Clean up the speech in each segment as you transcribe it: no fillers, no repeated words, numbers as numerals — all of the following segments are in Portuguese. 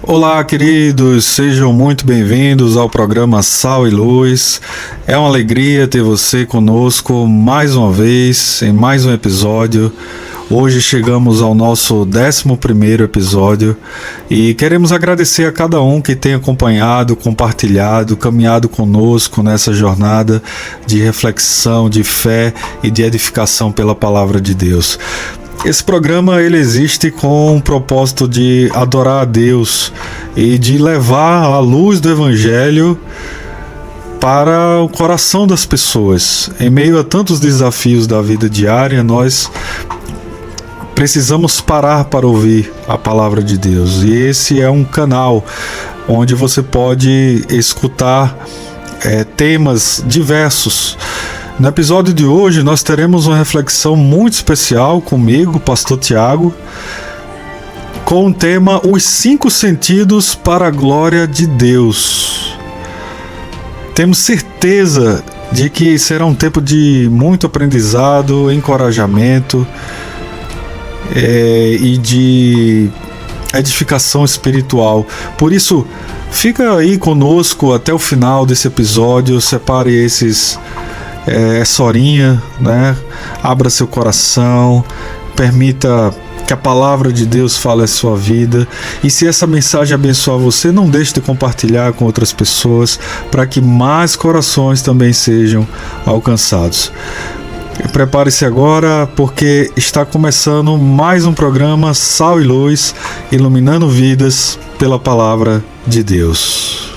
Olá, queridos, sejam muito bem-vindos ao programa Sal e Luz. É uma alegria ter você conosco mais uma vez, em mais um episódio. Hoje chegamos ao nosso 11º episódio e queremos agradecer a cada um que tem acompanhado, compartilhado, caminhado conosco nessa jornada de reflexão, de fé e de edificação pela Palavra de Deus. Esse programa ele existe com o propósito de adorar a Deus e de levar a luz do Evangelho para o coração das pessoas. Em meio a tantos desafios da vida diária, nós precisamos parar para ouvir a palavra de Deus. E esse é um canal onde você pode escutar temas diversos. No episódio de hoje nós teremos uma reflexão muito especial comigo, Pastor Tiago, com o tema Os 5 Sentidos para a Glória de Deus. Temos certeza de que será um tempo de muito aprendizado, encorajamento e de edificação espiritual. Por isso, fica aí conosco até o final desse episódio, separe essa horinha, né? Abra seu coração, permita que a palavra de Deus fale a sua vida, e se essa mensagem abençoar você, não deixe de compartilhar com outras pessoas para que mais corações também sejam alcançados. Prepare-se agora, porque está começando mais um programa Sal e Luz, iluminando vidas pela palavra de Deus.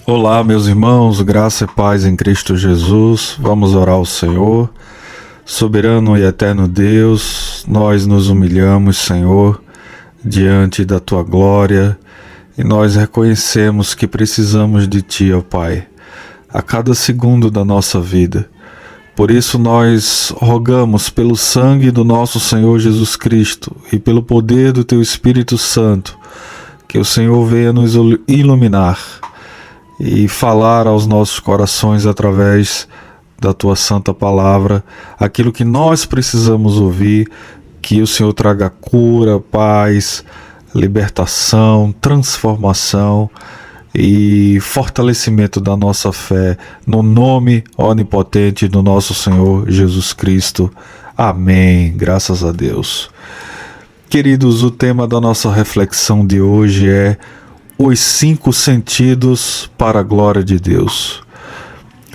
Olá, meus irmãos, graça e paz em Cristo Jesus. Vamos orar ao Senhor. Soberano e eterno Deus, nós nos humilhamos, Senhor, diante da Tua glória, e nós reconhecemos que precisamos de Ti, ó Pai, a cada segundo da nossa vida. Por isso nós rogamos pelo sangue do nosso Senhor Jesus Cristo e pelo poder do Teu Espírito Santo, que o Senhor venha nos iluminar e falar aos nossos corações através da Tua santa palavra aquilo que nós precisamos ouvir, que o Senhor traga cura, paz, libertação, transformação e fortalecimento da nossa fé, no nome onipotente do nosso Senhor Jesus Cristo. Amém. Graças a Deus. Queridos, o tema da nossa reflexão de hoje é os 5 sentidos para a glória de Deus.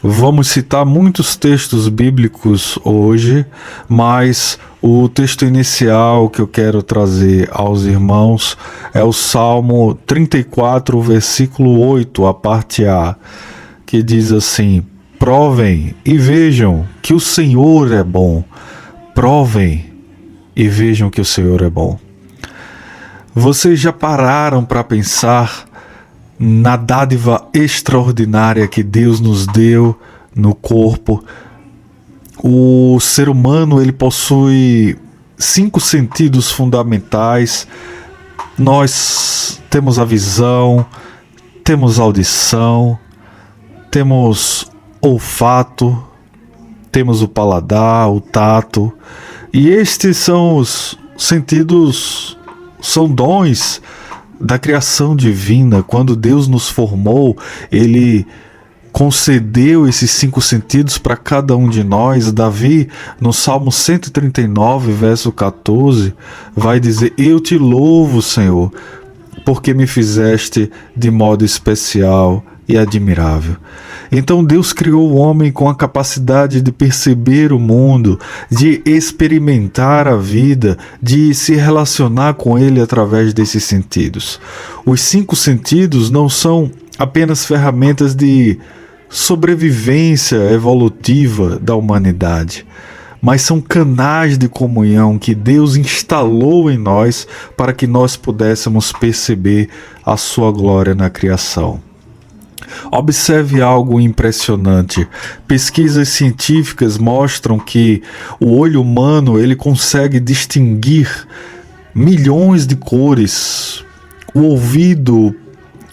Vamos citar muitos textos bíblicos hoje, mas o texto inicial que eu quero trazer aos irmãos é o Salmo 34, versículo 8, a parte A, que diz assim: provem e vejam que o Senhor é bom. Provem e vejam que o Senhor é bom. Vocês já pararam para pensar na dádiva extraordinária que Deus nos deu no corpo? O ser humano, ele possui 5 sentidos fundamentais. Nós temos a visão, temos a audição, temos olfato, temos o paladar, o tato, e estes são os sentidos, são dons da criação divina. Quando Deus nos formou, Ele concedeu esses 5 sentidos para cada um de nós. Davi, no Salmo 139, verso 14, vai dizer: eu te louvo, Senhor, porque me fizeste de modo especial e admirável. Então Deus criou o homem com a capacidade de perceber o mundo, de experimentar a vida, de se relacionar com ele através desses sentidos. Os 5 sentidos não são apenas ferramentas de sobrevivência evolutiva da humanidade, mas são canais de comunhão que Deus instalou em nós para que nós pudéssemos perceber a sua glória na criação. Observe algo impressionante. Pesquisas científicas mostram que o olho humano, ele consegue distinguir milhões de cores. O ouvido,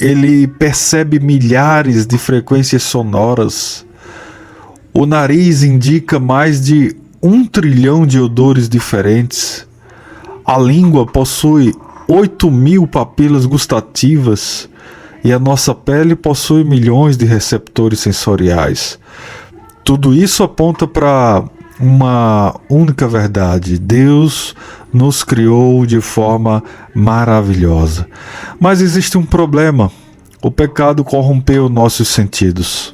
ele percebe milhares de frequências sonoras. O nariz indica mais de 1 trilhão de odores diferentes. A língua possui 8.000 papilas gustativas. E a nossa pele possui milhões de receptores sensoriais. Tudo isso aponta para uma única verdade: Deus nos criou de forma maravilhosa. Mas existe um problema: o pecado corrompeu nossos sentidos.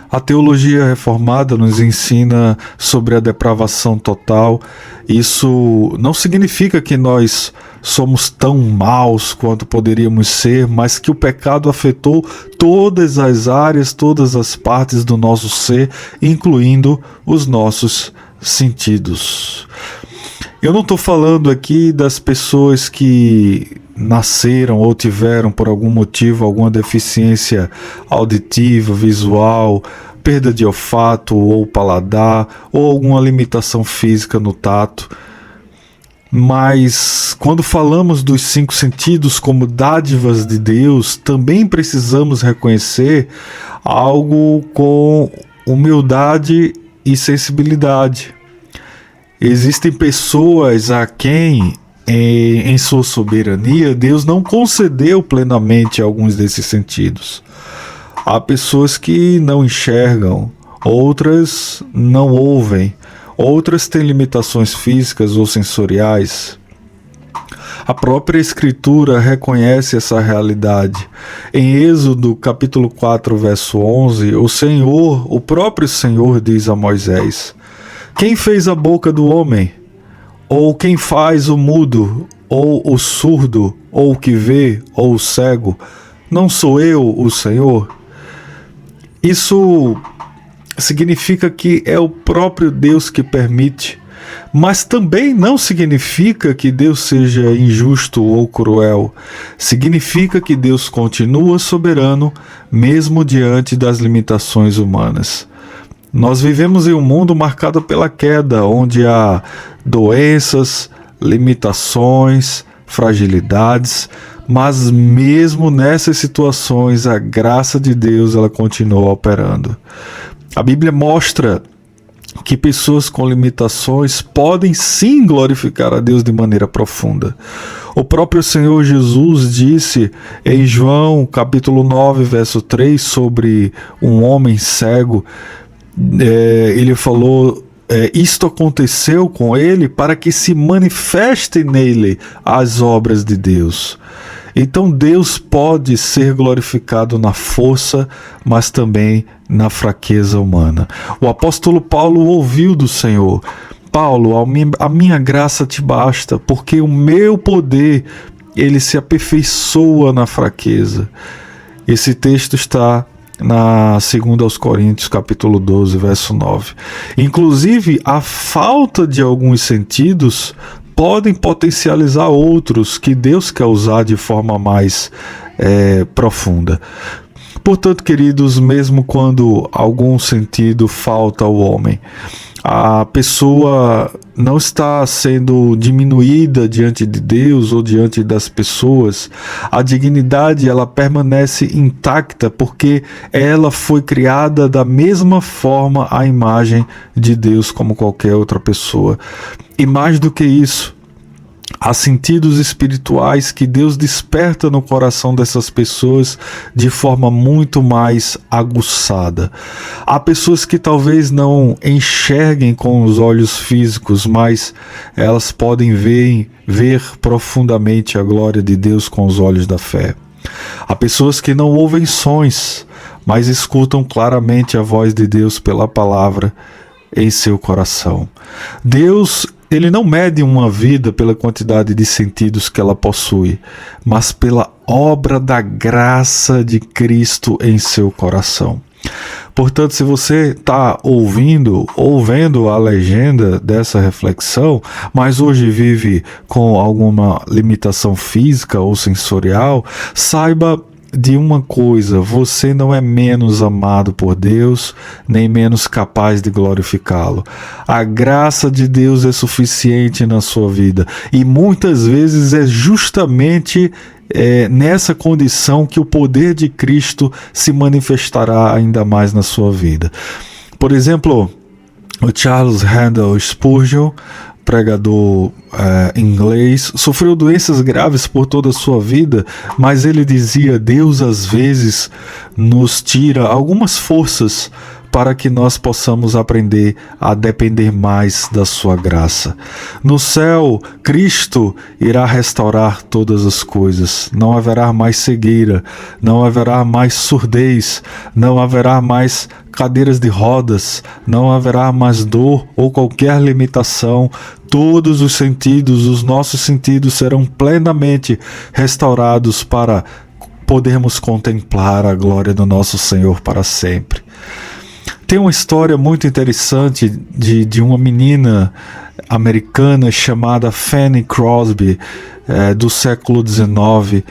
A teologia reformada nos ensina sobre a depravação total. Isso não significa que nós somos tão maus quanto poderíamos ser, mas que o pecado afetou todas as áreas, todas as partes do nosso ser, incluindo os nossos sentidos. Eu não estou falando aqui das pessoas que nasceram ou tiveram por algum motivo alguma deficiência auditiva, visual, perda de olfato ou paladar, ou alguma limitação física no tato. Mas quando falamos dos 5 sentidos como dádivas de Deus, também precisamos reconhecer algo com humildade e sensibilidade. Existem pessoas a quem, em sua soberania, Deus não concedeu plenamente alguns desses sentidos. Há pessoas que não enxergam, outras não ouvem, outras têm limitações físicas ou sensoriais. A própria Escritura reconhece essa realidade. Em Êxodo capítulo 4, verso 11, o próprio Senhor diz a Moisés: quem fez a boca do homem? Ou quem faz o mudo, ou o surdo, ou o que vê, ou o cego? Não sou eu, o Senhor? Isso significa que é o próprio Deus que permite, mas também não significa que Deus seja injusto ou cruel. Significa que Deus continua soberano, mesmo diante das limitações humanas. Nós vivemos em um mundo marcado pela queda, onde há doenças, limitações, fragilidades, mas mesmo nessas situações a graça de Deus ela continua operando. A Bíblia mostra que pessoas com limitações podem sim glorificar a Deus de maneira profunda. O próprio Senhor Jesus disse em João capítulo 9, verso 3, sobre um homem cego. Ele falou: isto aconteceu com ele para que se manifestem nele as obras de Deus. Então Deus pode ser glorificado na força, mas também na fraqueza humana. O apóstolo Paulo ouviu do Senhor: Paulo, a minha graça te basta, porque o meu poder, ele se aperfeiçoa na fraqueza. Esse texto está na 2 Coríntios, capítulo 12, verso 9. Inclusive, a falta de alguns sentidos podem potencializar outros que Deus quer usar de forma mais profunda. Portanto, queridos, mesmo quando algum sentido falta ao homem, a pessoa não está sendo diminuída diante de Deus ou diante das pessoas. A dignidade, ela permanece intacta porque ela foi criada da mesma forma à imagem de Deus como qualquer outra pessoa. E mais do que isso, há sentidos espirituais que Deus desperta no coração dessas pessoas de forma muito mais aguçada. Há pessoas que talvez não enxerguem com os olhos físicos, mas elas podem ver profundamente a glória de Deus com os olhos da fé. Há pessoas que não ouvem sons, mas escutam claramente a voz de Deus pela palavra em seu coração. Deus, ele não mede uma vida pela quantidade de sentidos que ela possui, mas pela obra da graça de Cristo em seu coração. Portanto, se você está ouvindo ou vendo a legenda dessa reflexão, mas hoje vive com alguma limitação física ou sensorial, saiba de uma coisa: você não é menos amado por Deus, nem menos capaz de glorificá-lo. A graça de Deus é suficiente na sua vida, e muitas vezes é justamente nessa condição que o poder de Cristo se manifestará ainda mais na sua vida. Por exemplo, o Charles Haddon Spurgeon, pregador inglês, sofreu doenças graves por toda a sua vida, mas ele dizia: Deus às vezes nos tira algumas forças para que nós possamos aprender a depender mais da sua graça. No céu, Cristo irá restaurar todas as coisas. Não haverá mais cegueira, não haverá mais surdez, não haverá mais cadeiras de rodas, não haverá mais dor ou qualquer limitação. Todos os sentidos, os nossos sentidos serão plenamente restaurados para podermos contemplar a glória do nosso Senhor para sempre. Tem uma história muito interessante de uma menina americana chamada Fanny Crosby, do século XIX.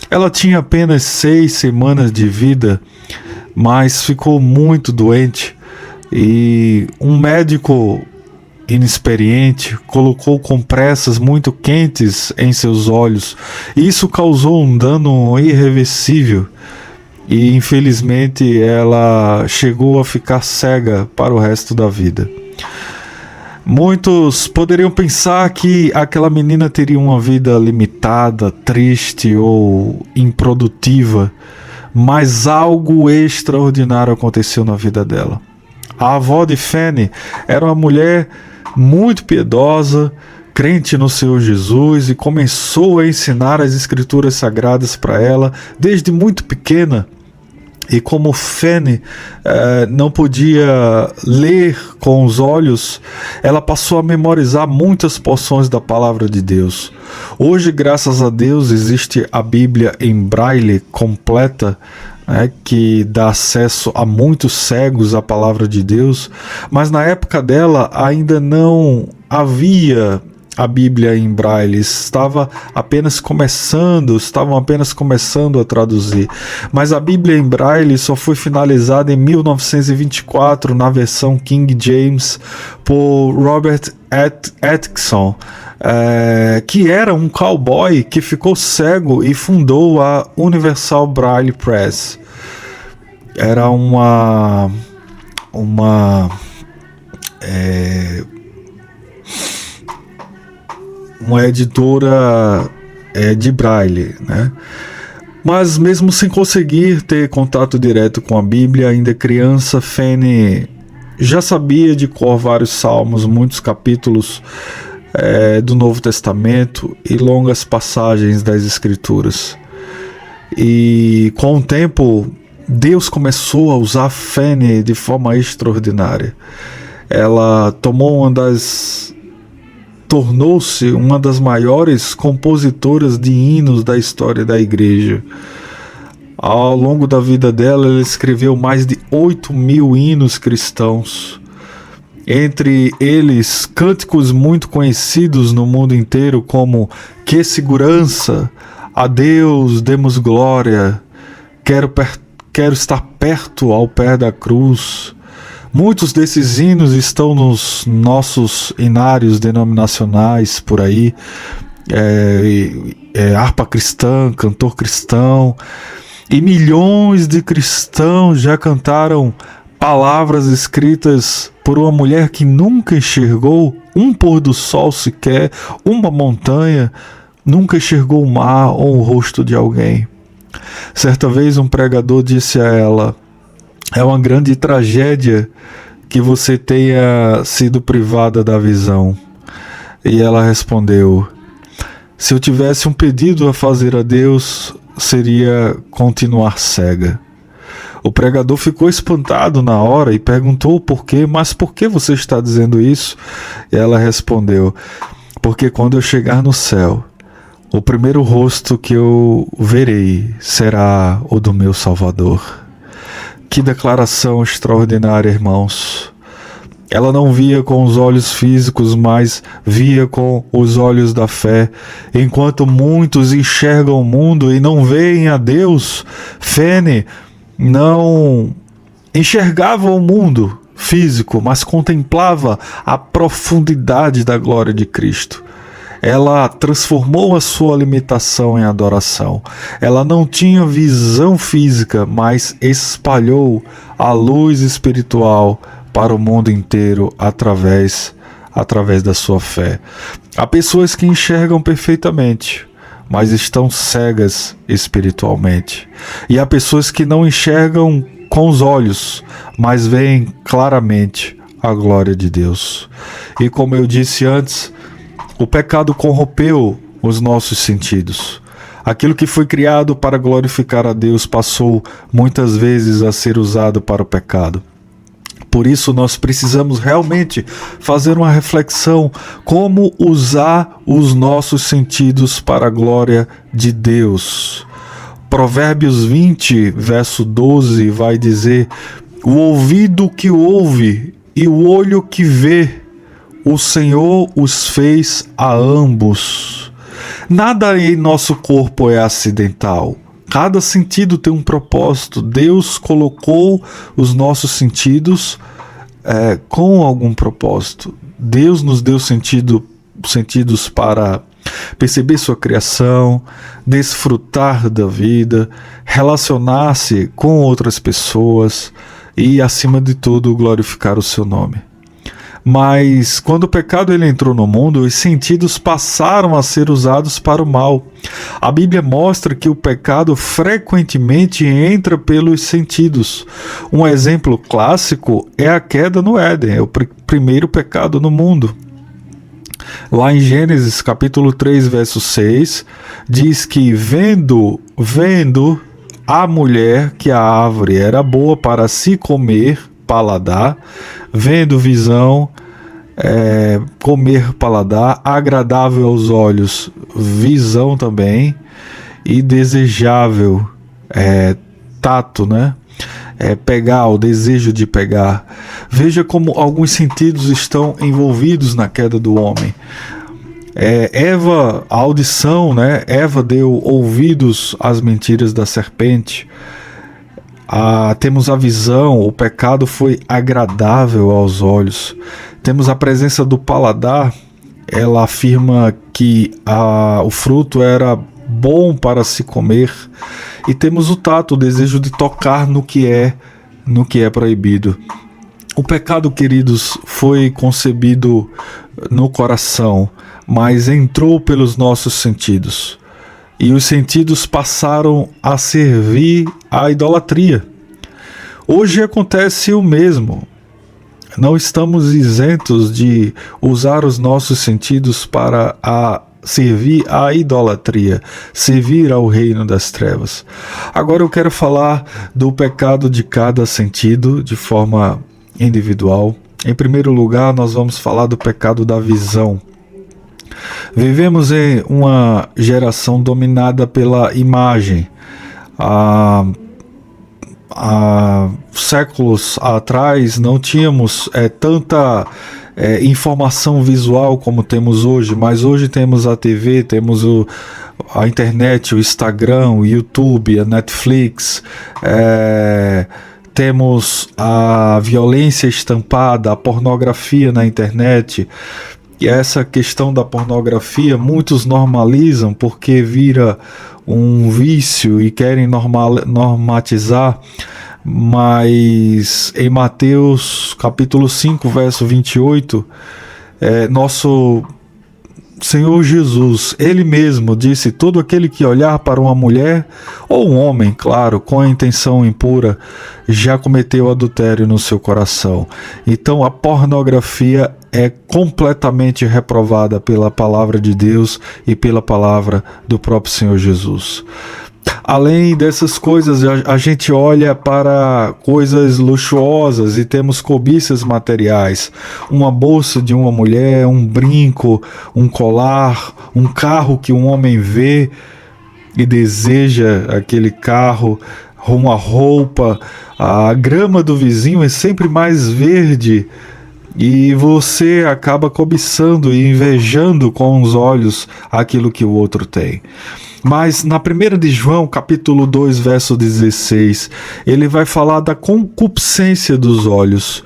Ela tinha apenas 6 semanas de vida, mas ficou muito doente, e um médico inexperiente colocou compressas muito quentes em seus olhos, e isso causou um dano irreversível. E infelizmente ela chegou a ficar cega para o resto da vida. Muitos poderiam pensar que aquela menina teria uma vida limitada, triste ou improdutiva, mas algo extraordinário aconteceu na vida dela. A avó de Fanny era uma mulher muito piedosa, crente no Senhor Jesus, e começou a ensinar as escrituras sagradas para ela desde muito pequena. E como Fanny não podia ler com os olhos, ela passou a memorizar muitas porções da palavra de Deus. Hoje, graças a Deus, existe a Bíblia em braille completa, que dá acesso a muitos cegos à palavra de Deus, mas na época dela ainda não havia a Bíblia em braille, estavam apenas começando a traduzir. Mas a Bíblia em braille só foi finalizada em 1924 na versão King James por Robert Atkinson, que era um cowboy que ficou cego e fundou a Universal Braille Press. Era uma editora de braille, né? Mas mesmo sem conseguir ter contato direto com a Bíblia, ainda criança, Fanny já sabia de cor vários salmos, muitos capítulos do Novo Testamento e longas passagens das Escrituras. E com o tempo, Deus começou a usar Fanny de forma extraordinária. Ela tornou-se uma das maiores compositoras de hinos da história da igreja. Ao longo da vida dela, ela escreveu mais de 8.000 hinos cristãos. Entre eles, cânticos muito conhecidos no mundo inteiro, como Que Segurança, A Deus demos glória, Quero estar perto ao pé da cruz. Muitos desses hinos estão nos nossos hinários denominacionais por aí, harpa cristã, cantor cristão, e milhões de cristãos já cantaram palavras escritas por uma mulher que nunca enxergou um pôr do sol sequer, uma montanha, nunca enxergou o mar ou o rosto de alguém. Certa vez um pregador disse a ela: é uma grande tragédia que você tenha sido privada da visão. E ela respondeu: se eu tivesse um pedido a fazer a Deus, seria continuar cega. O pregador ficou espantado na hora e perguntou o porquê. Mas por que você está dizendo isso? E ela respondeu: porque quando eu chegar no céu, o primeiro rosto que eu verei será o do meu Salvador. Que declaração extraordinária, irmãos. Ela não via com os olhos físicos, mas via com os olhos da fé. Enquanto muitos enxergam o mundo e não veem a Deus, Fanny não enxergava o mundo físico, mas contemplava a profundidade da glória de Cristo. Ela transformou a sua limitação em adoração. Ela não tinha visão física, mas espalhou a luz espiritual para o mundo inteiro através da sua fé. Há pessoas que enxergam perfeitamente, mas estão cegas espiritualmente. E há pessoas que não enxergam com os olhos, mas veem claramente a glória de Deus. E como eu disse antes, o pecado corrompeu os nossos sentidos. Aquilo que foi criado para glorificar a Deus passou muitas vezes a ser usado para o pecado. Por isso nós precisamos realmente fazer uma reflexão como usar os nossos sentidos para a glória de Deus. Provérbios 20, verso 12 vai dizer: o ouvido que ouve e o olho que vê, o Senhor os fez a ambos. Nada em nosso corpo é acidental. Cada sentido tem um propósito. Deus colocou os nossos sentidos com algum propósito. Deus nos deu sentidos para perceber sua criação, desfrutar da vida, relacionar-se com outras pessoas e, acima de tudo, glorificar o seu nome. Mas quando o pecado entrou no mundo, os sentidos passaram a ser usados para o mal. A Bíblia mostra que o pecado frequentemente entra pelos sentidos. Um exemplo clássico é a queda no Éden, é o primeiro pecado no mundo. Lá em Gênesis capítulo 3, verso 6, diz que vendo a mulher que a árvore era boa para se comer, paladar, vendo visão, comer, paladar, agradável aos olhos, visão também, e desejável, tato, né? Pegar, o desejo de pegar. Veja como alguns sentidos estão envolvidos na queda do homem. Eva, a audição, né? Eva deu ouvidos às mentiras da serpente. Temos a visão, o pecado foi agradável aos olhos. Temos a presença do paladar, ela afirma que o fruto era bom para se comer. E temos o tato, o desejo de tocar no que é proibido. O pecado, queridos, foi concebido no coração, mas entrou pelos nossos sentidos. E os sentidos passaram a servir à idolatria. Hoje acontece o mesmo. Não estamos isentos de usar os nossos sentidos para a servir à idolatria, servir ao reino das trevas. Agora eu quero falar do pecado de cada sentido, de forma individual. Em primeiro lugar, nós vamos falar do pecado da visão. Vivemos em uma geração dominada pela imagem. Há séculos atrás não tínhamos tanta informação visual como temos hoje, mas hoje temos a TV, temos a internet, o Instagram, o YouTube, a Netflix, temos a violência estampada, a pornografia na internet. E essa questão da pornografia muitos normalizam porque vira um vício e querem normatizar, mas em Mateus capítulo 5, verso 28, nosso Senhor Jesus, Ele mesmo disse: todo aquele que olhar para uma mulher, ou um homem, claro, com a intenção impura, já cometeu adultério no seu coração. Então a pornografia é completamente reprovada pela palavra de Deus e pela palavra do próprio Senhor Jesus. Além dessas coisas, a gente olha para coisas luxuosas e temos cobiças materiais. Uma bolsa de uma mulher, um brinco, um colar, um carro que um homem vê e deseja aquele carro, uma roupa. A grama do vizinho é sempre mais verde e você acaba cobiçando e invejando com os olhos aquilo que o outro tem. Mas na 1 de João, capítulo 2, verso 16, ele vai falar da concupiscência dos olhos.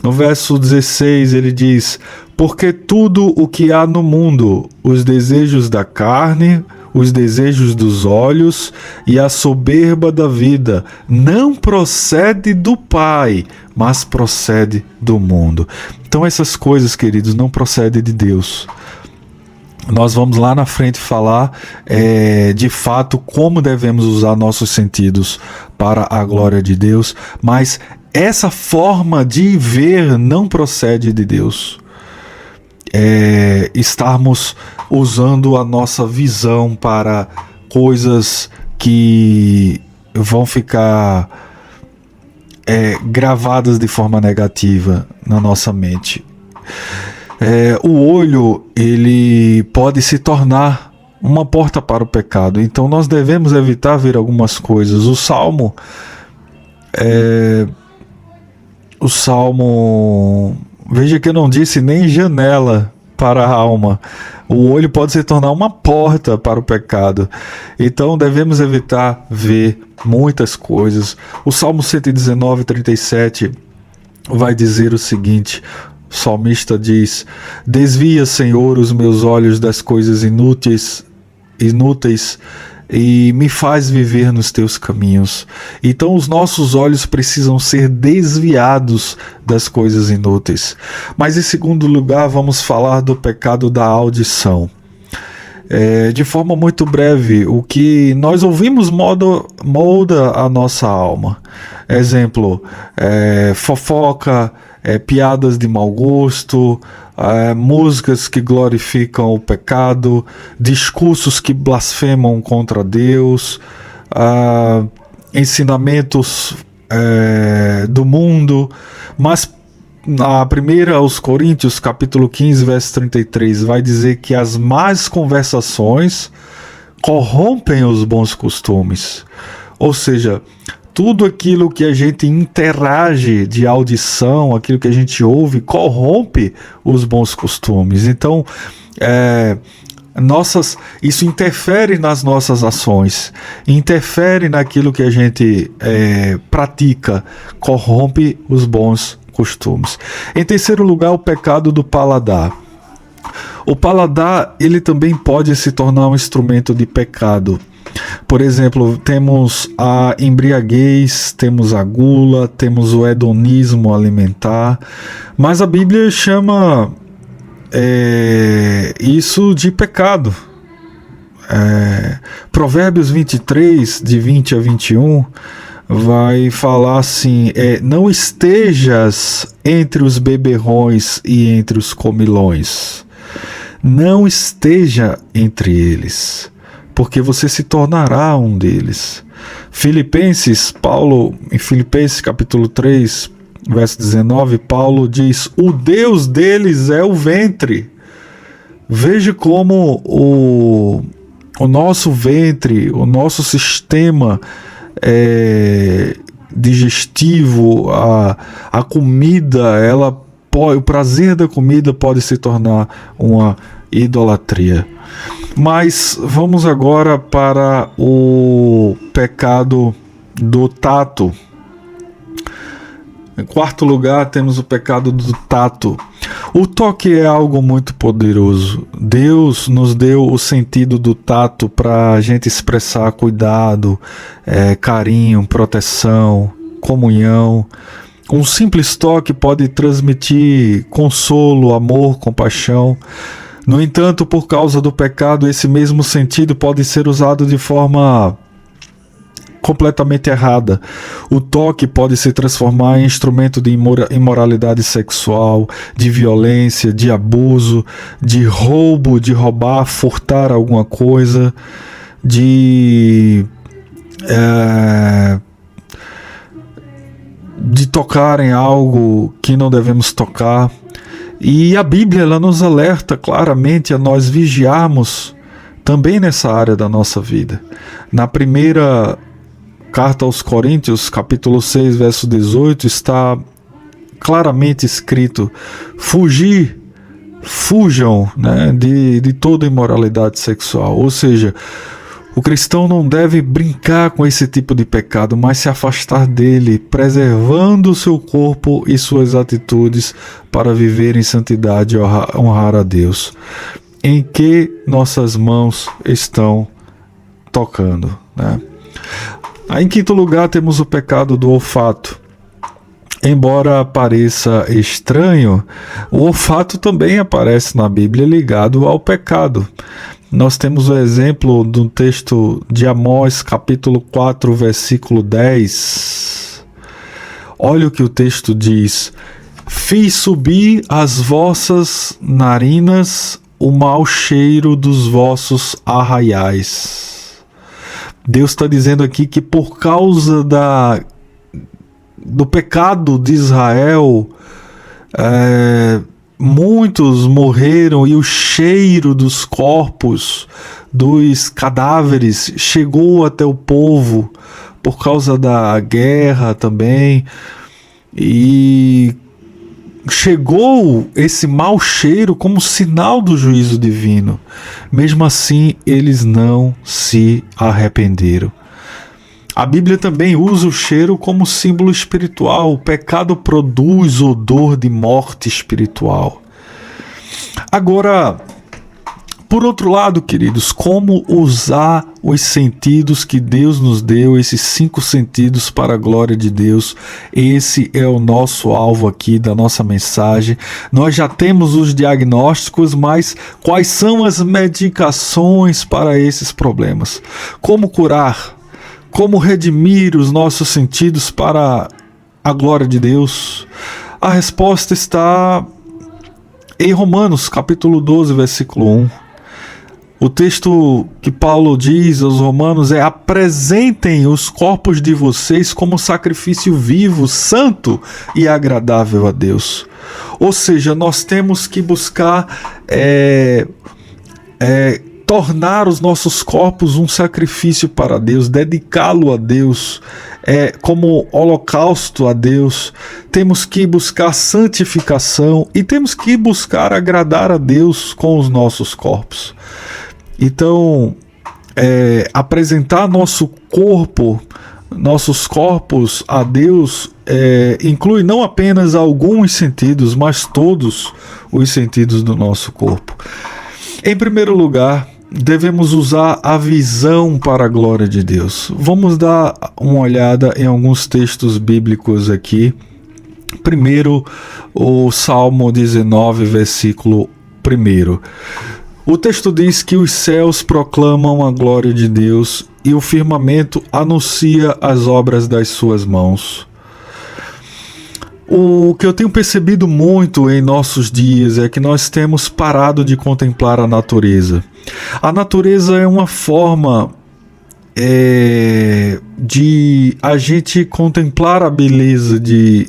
No verso 16 ele diz: porque tudo o que há no mundo, os desejos da carne, os desejos dos olhos e a soberba da vida, não procede do Pai, mas procede do mundo. Então essas coisas, queridos, não procedem de Deus. Nós vamos lá na frente falar de fato como devemos usar nossos sentidos para a glória de Deus, mas essa forma de ver não procede de Deus. Estarmos usando a nossa visão para coisas que vão ficar gravadas de forma negativa na nossa mente. O olho, ele pode se tornar uma porta para o pecado, então nós devemos evitar ver algumas coisas. O Salmo, veja que eu não disse nem janela para a alma. O olho pode se tornar uma porta para o pecado, então devemos evitar ver muitas coisas. O Salmo 119, 37 vai dizer o seguinte: o salmista diz: desvia, Senhor, os meus olhos das coisas inúteis e me faz viver nos teus caminhos. Então os nossos olhos precisam ser desviados das coisas inúteis. Mas em segundo lugar, vamos falar do pecado da audição. De forma muito breve, o que nós ouvimos molda a nossa alma. Exemplo, fofoca, piadas de mau gosto, músicas que glorificam o pecado, discursos que blasfemam contra Deus, ensinamentos do mundo. Mas a primeira aos Coríntios, capítulo 15, verso 33, vai dizer que as más conversações corrompem os bons costumes. Ou seja, tudo aquilo que a gente interage de audição, aquilo que a gente ouve, corrompe os bons costumes. Então, isso interfere nas nossas ações, interfere naquilo que a gente pratica, corrompe os bons costumes. Em terceiro lugar, o pecado do paladar. O paladar, ele também pode se tornar um instrumento de pecado. Por exemplo, temos a embriaguez, temos a gula, temos o hedonismo alimentar, mas a Bíblia chama isso de pecado. Provérbios 23, de 20 a 21, vai falar assim: não estejas entre os beberrões e entre os comilões, não esteja entre eles, porque você se tornará um deles. Em Filipenses capítulo 3, verso 19, Paulo diz: o Deus deles é o ventre. Veja como o nosso ventre, o nosso sistema digestivo, a comida, o prazer da comida pode se tornar uma idolatria. Mas vamos agora para o pecado do tato. Em quarto lugar, temos o pecado do tato. O toque é algo muito poderoso. Deus nos deu o sentido do tato para a gente expressar cuidado, carinho, proteção, comunhão. Um simples toque pode transmitir consolo, amor, compaixão. No entanto, por causa do pecado, esse mesmo sentido pode ser usado de forma completamente errada. O toque pode se transformar em instrumento de imoralidade sexual, de violência, de abuso, de roubo, de roubar, furtar alguma coisa, de tocar em algo que não devemos tocar. E a Bíblia ela nos alerta claramente a nós vigiarmos também nessa área da nossa vida. Na primeira carta aos Coríntios, capítulo 6, verso 18, está claramente escrito: fujam, né, de toda imoralidade sexual. Ou seja, o cristão não deve brincar com esse tipo de pecado, mas se afastar dele, preservando o seu corpo e suas atitudes para viver em santidade e honrar a Deus. Em que nossas mãos estão tocando, né? Em quinto lugar, temos o pecado do olfato. Embora pareça estranho, o olfato também aparece na Bíblia ligado ao pecado. Nós temos o exemplo do texto de Amós, capítulo 4, versículo 10. Olha o que o texto diz: fiz subir às vossas narinas o mau cheiro dos vossos arraiais. Deus está dizendo aqui que por causa do pecado de Israel, muitos morreram e o cheiro dos corpos, dos cadáveres, chegou até o povo por causa da guerra também. E chegou esse mau cheiro como sinal do juízo divino. Mesmo assim, eles não se arrependeram. A Bíblia também usa o cheiro como símbolo espiritual. O pecado produz odor de morte espiritual. Agora, por outro lado, queridos, como usar os sentidos que Deus nos deu, esses 5 sentidos para a glória de Deus? Esse é o nosso alvo aqui da nossa mensagem. Nós já temos os diagnósticos, mas quais são as medicações para esses problemas? Como curar? Como redimir os nossos sentidos para a glória de Deus? A resposta está em Romanos, capítulo 12, versículo 1. O texto que Paulo diz aos Romanos é: apresentem os corpos de vocês como sacrifício vivo, santo e agradável a Deus. Ou seja, nós temos que buscar tornar os nossos corpos um sacrifício para Deus, dedicá-lo a Deus, como holocausto a Deus. Temos que buscar santificação e temos que buscar agradar a Deus com os nossos corpos. Então, apresentar nossos corpos a Deus inclui não apenas alguns sentidos, mas todos os sentidos do nosso corpo. Em primeiro lugar, devemos usar a visão para a glória de Deus. Vamos dar uma olhada em alguns textos bíblicos aqui. Primeiro, o Salmo 19, versículo 1. O texto diz que os céus proclamam a glória de Deus e o firmamento anuncia as obras das suas mãos. O que eu tenho percebido muito em nossos dias é que nós temos parado de contemplar a natureza. A natureza é uma forma de a gente contemplar a beleza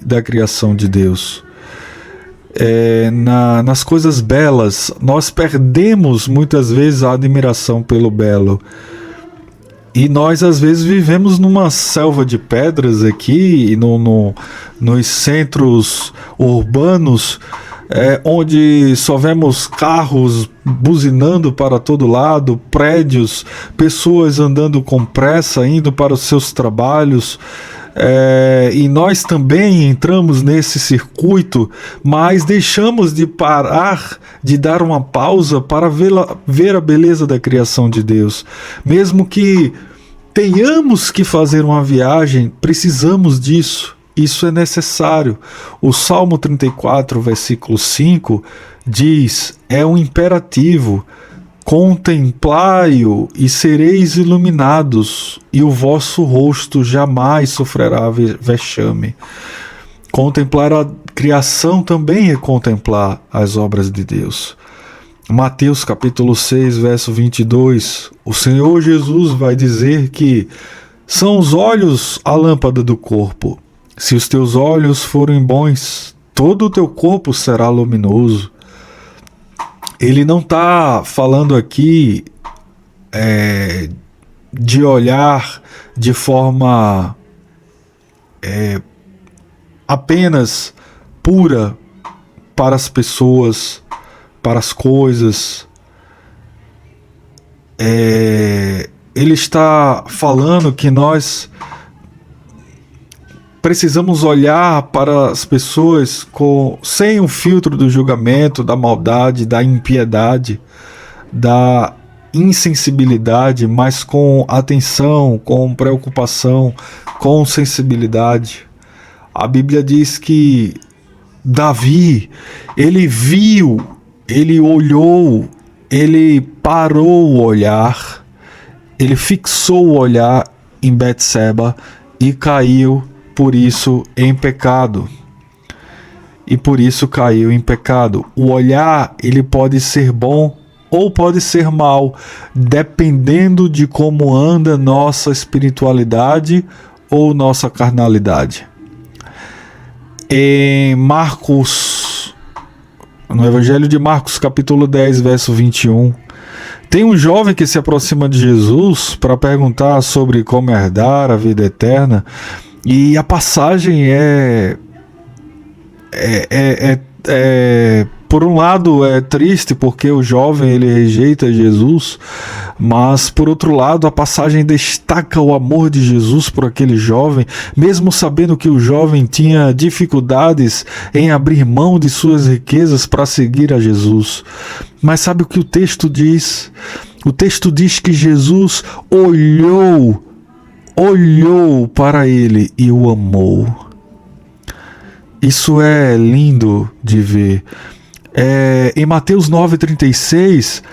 da criação de Deus. Nas coisas belas, nós perdemos muitas vezes a admiração pelo belo. E nós às vezes vivemos numa selva de pedras aqui, nos centros urbanos, onde só vemos carros buzinando para todo lado, prédios, pessoas andando com pressa, indo para os seus trabalhos. E nós também entramos nesse circuito, mas deixamos de parar, de dar uma pausa para ver a beleza da criação de Deus. Mesmo que tenhamos que fazer uma viagem, precisamos disso. Isso é necessário. O Salmo 34, versículo 5 diz, é um imperativo: contemplai-o e sereis iluminados, e o vosso rosto jamais sofrerá vexame. Contemplar a criação também é contemplar as obras de Deus. Mateus capítulo 6, verso 22, o Senhor Jesus vai dizer que são os olhos a lâmpada do corpo. Se os teus olhos forem bons, todo o teu corpo será luminoso. Ele não está falando aqui de olhar de forma apenas pura para as pessoas, para as coisas. Ele está falando que nós precisamos olhar para as pessoas sem o filtro do julgamento, da maldade, da impiedade, da insensibilidade, mas com atenção, com preocupação, com sensibilidade. A Bíblia diz que Davi, ele viu, ele olhou, ele parou o olhar, ele fixou o olhar em Betseba e caiu por isso em pecado. E por isso caiu em pecado. O olhar, ele pode ser bom ou pode ser mal, dependendo de como anda nossa espiritualidade ou nossa carnalidade. Em Marcos, no Evangelho de Marcos, capítulo 10, verso 21, tem um jovem que se aproxima de Jesus para perguntar sobre como herdar a vida eterna. E a passagem por um lado é triste porque o jovem ele rejeita Jesus, mas por outro lado a passagem destaca o amor de Jesus por aquele jovem, mesmo sabendo que o jovem tinha dificuldades em abrir mão de suas riquezas para seguir a Jesus. Mas sabe o que o texto diz? O texto diz que Jesus olhou para ele e o amou. Isso é lindo de ver. Em Mateus 9,36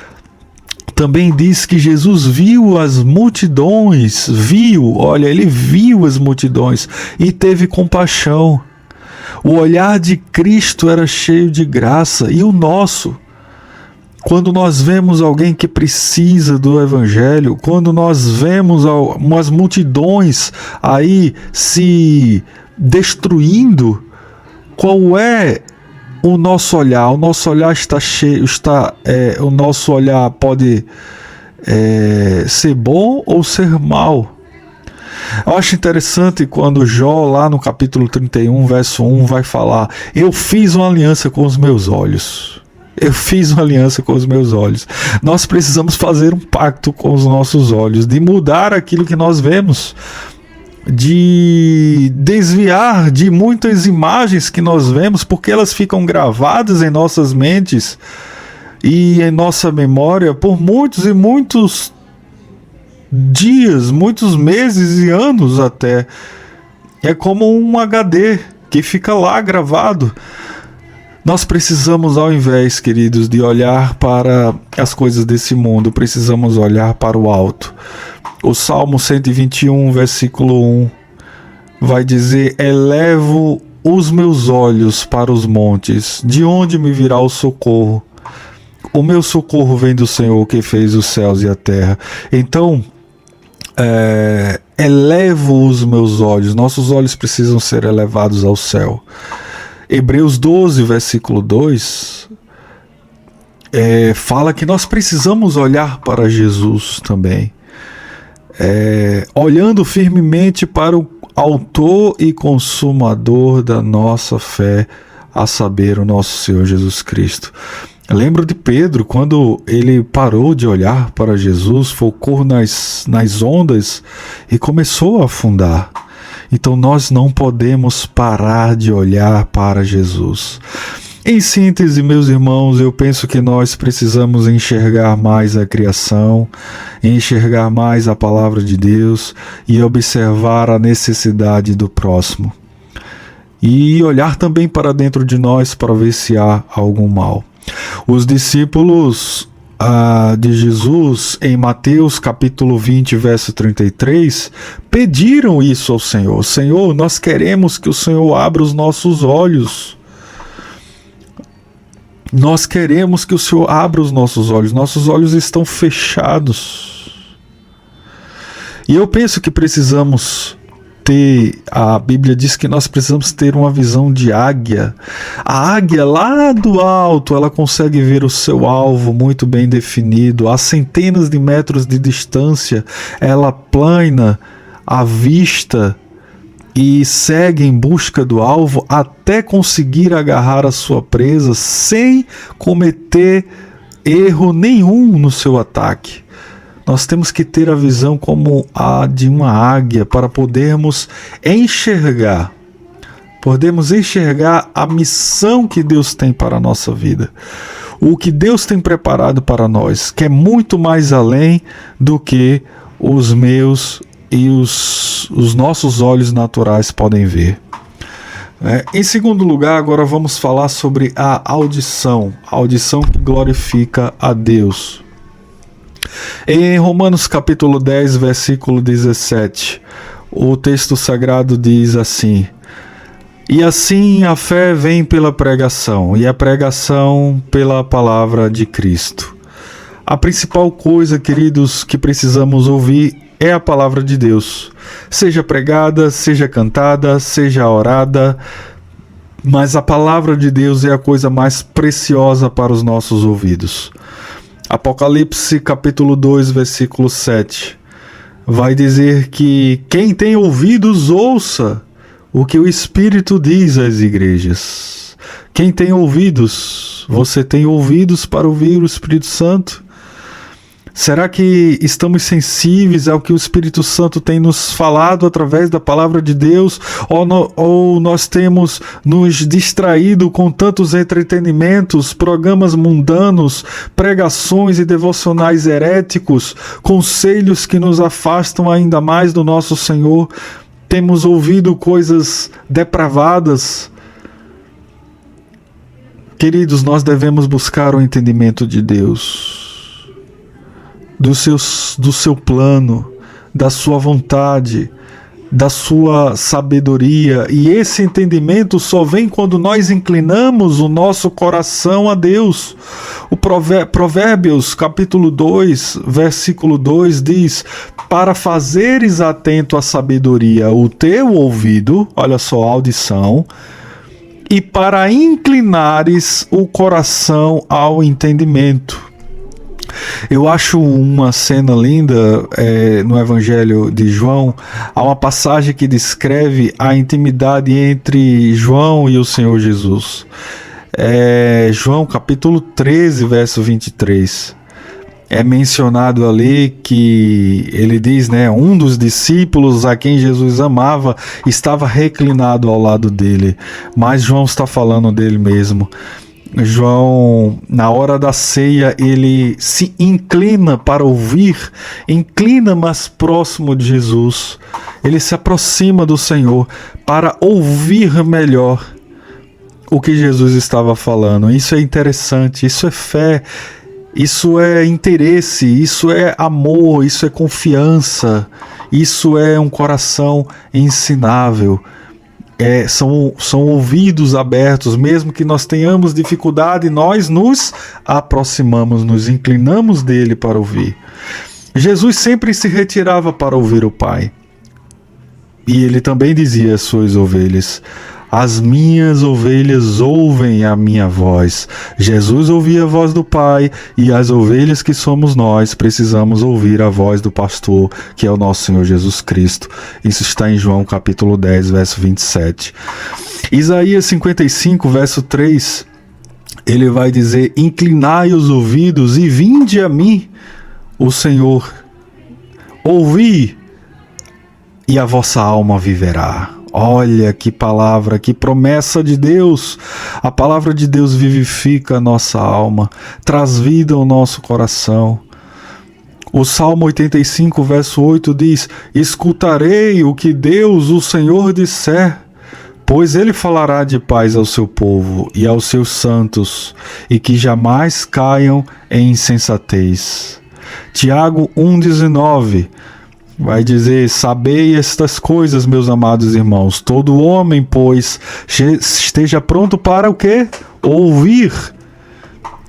também diz que Jesus viu as multidões, ele viu as multidões e teve compaixão. O olhar de Cristo era cheio de graça, e o nosso? Quando nós vemos alguém que precisa do Evangelho, quando nós vemos umas multidões aí se destruindo, qual é o nosso olhar? O nosso olhar está cheio, o nosso olhar pode ser bom ou ser mal. Eu acho interessante quando Jó, lá no capítulo 31, verso 1, vai falar: eu fiz uma aliança com os meus olhos. Eu fiz uma aliança com os meus olhos. Nós precisamos fazer um pacto com os nossos olhos, de mudar aquilo que nós vemos, de desviar de muitas imagens que nós vemos, porque elas ficam gravadas em nossas mentes e em nossa memória por muitos e muitos dias, muitos meses e anos até. É como um HD que fica lá gravado. Nós precisamos, ao invés, queridos, de olhar para as coisas desse mundo, precisamos olhar para o alto. O Salmo 121, versículo 1, vai dizer: elevo os meus olhos para os montes, de onde me virá o socorro? O meu socorro vem do Senhor que fez os céus e a terra. Então, elevo os meus olhos. Nossos olhos precisam ser elevados ao céu. Hebreus 12, versículo 2, fala que nós precisamos olhar para Jesus também. Olhando firmemente para o autor e consumador da nossa fé, a saber, o nosso Senhor Jesus Cristo. Lembro de Pedro, quando ele parou de olhar para Jesus, focou nas ondas e começou a afundar. Então nós não podemos parar de olhar para Jesus. Em síntese, meus irmãos, eu penso que nós precisamos enxergar mais a criação, enxergar mais a palavra de Deus e observar a necessidade do próximo. E olhar também para dentro de nós para ver se há algum mal. Os discípulos de Jesus, em Mateus capítulo 20, verso 33, pediram isso ao Senhor. Senhor, nós queremos que o Senhor abra os nossos olhos. Nós queremos que o Senhor abra os nossos olhos estão fechados. E eu penso que precisamos ter, a Bíblia diz que nós precisamos ter uma visão de águia. A águia lá do alto, ela consegue ver o seu alvo muito bem definido, a centenas de metros de distância, ela plana a vista e segue em busca do alvo até conseguir agarrar a sua presa sem cometer erro nenhum no seu ataque. Nós temos que ter a visão como a de uma águia para podermos enxergar a missão que Deus tem para a nossa vida. O que Deus tem preparado para nós, que é muito mais além do que os meus e os nossos olhos naturais podem ver. Em segundo lugar, agora vamos falar sobre a audição que glorifica a Deus. Em Romanos capítulo 10, versículo 17, o texto sagrado diz assim: e assim a fé vem pela pregação, e a pregação pela palavra de Cristo. A principal coisa, queridos, que precisamos ouvir é a palavra de Deus, seja pregada, seja cantada, seja orada, mas a palavra de Deus é a coisa mais preciosa para os nossos ouvidos. Apocalipse capítulo 2, versículo 7, vai dizer que quem tem ouvidos ouça o que o Espírito diz às igrejas. Quem tem ouvidos, você tem ouvidos para ouvir o Espírito Santo? Será que estamos sensíveis ao que o Espírito Santo tem nos falado através da palavra de Deus? Ou nós temos nos distraído com tantos entretenimentos, programas mundanos, pregações e devocionais heréticos, conselhos que nos afastam ainda mais do nosso Senhor? Temos ouvido coisas depravadas? Queridos, nós devemos buscar o entendimento de Deus, do seu plano, da sua vontade, da sua sabedoria, e esse entendimento só vem quando nós inclinamos o nosso coração a Deus. O Provérbios capítulo 2, versículo 2 diz: para fazeres atento à sabedoria o teu ouvido, olha só a audição, e para inclinares o coração ao entendimento. Eu acho uma cena linda no Evangelho de João. Há uma passagem que descreve a intimidade entre João e o Senhor Jesus. João capítulo 13, verso 23. É mencionado ali que ele diz, um dos discípulos a quem Jesus amava estava reclinado ao lado dele, mas João está falando dele mesmo. João, na hora da ceia, ele se inclina para ouvir, inclina mais próximo de Jesus, ele se aproxima do Senhor para ouvir melhor o que Jesus estava falando. Isso é interessante, isso é fé, isso é interesse, isso é amor, isso é confiança, isso é um coração ensinável. são ouvidos abertos, mesmo que nós tenhamos dificuldade, nós nos aproximamos, nos inclinamos dele para ouvir. Jesus sempre se retirava para ouvir o Pai. E ele também dizia às suas ovelhas: as minhas ovelhas ouvem a minha voz. Jesus ouvia a voz do Pai, e as ovelhas que somos nós precisamos ouvir a voz do pastor, que é o nosso Senhor Jesus Cristo. Isso está em João capítulo 10, verso 27. Isaías 55, verso 3, ele vai dizer: inclinai os ouvidos e vinde a mim, o Senhor. Ouvi, e a vossa alma viverá. Olha que palavra, que promessa de Deus. A palavra de Deus vivifica a nossa alma, traz vida ao nosso coração. O Salmo 85, verso 8 diz: escutarei o que Deus, o Senhor, disser, pois ele falará de paz ao seu povo e aos seus santos, e que jamais caiam em insensatez. Tiago 1,19 vai dizer: sabei estas coisas, meus amados irmãos. Todo homem, pois, esteja pronto para o quê? Ouvir,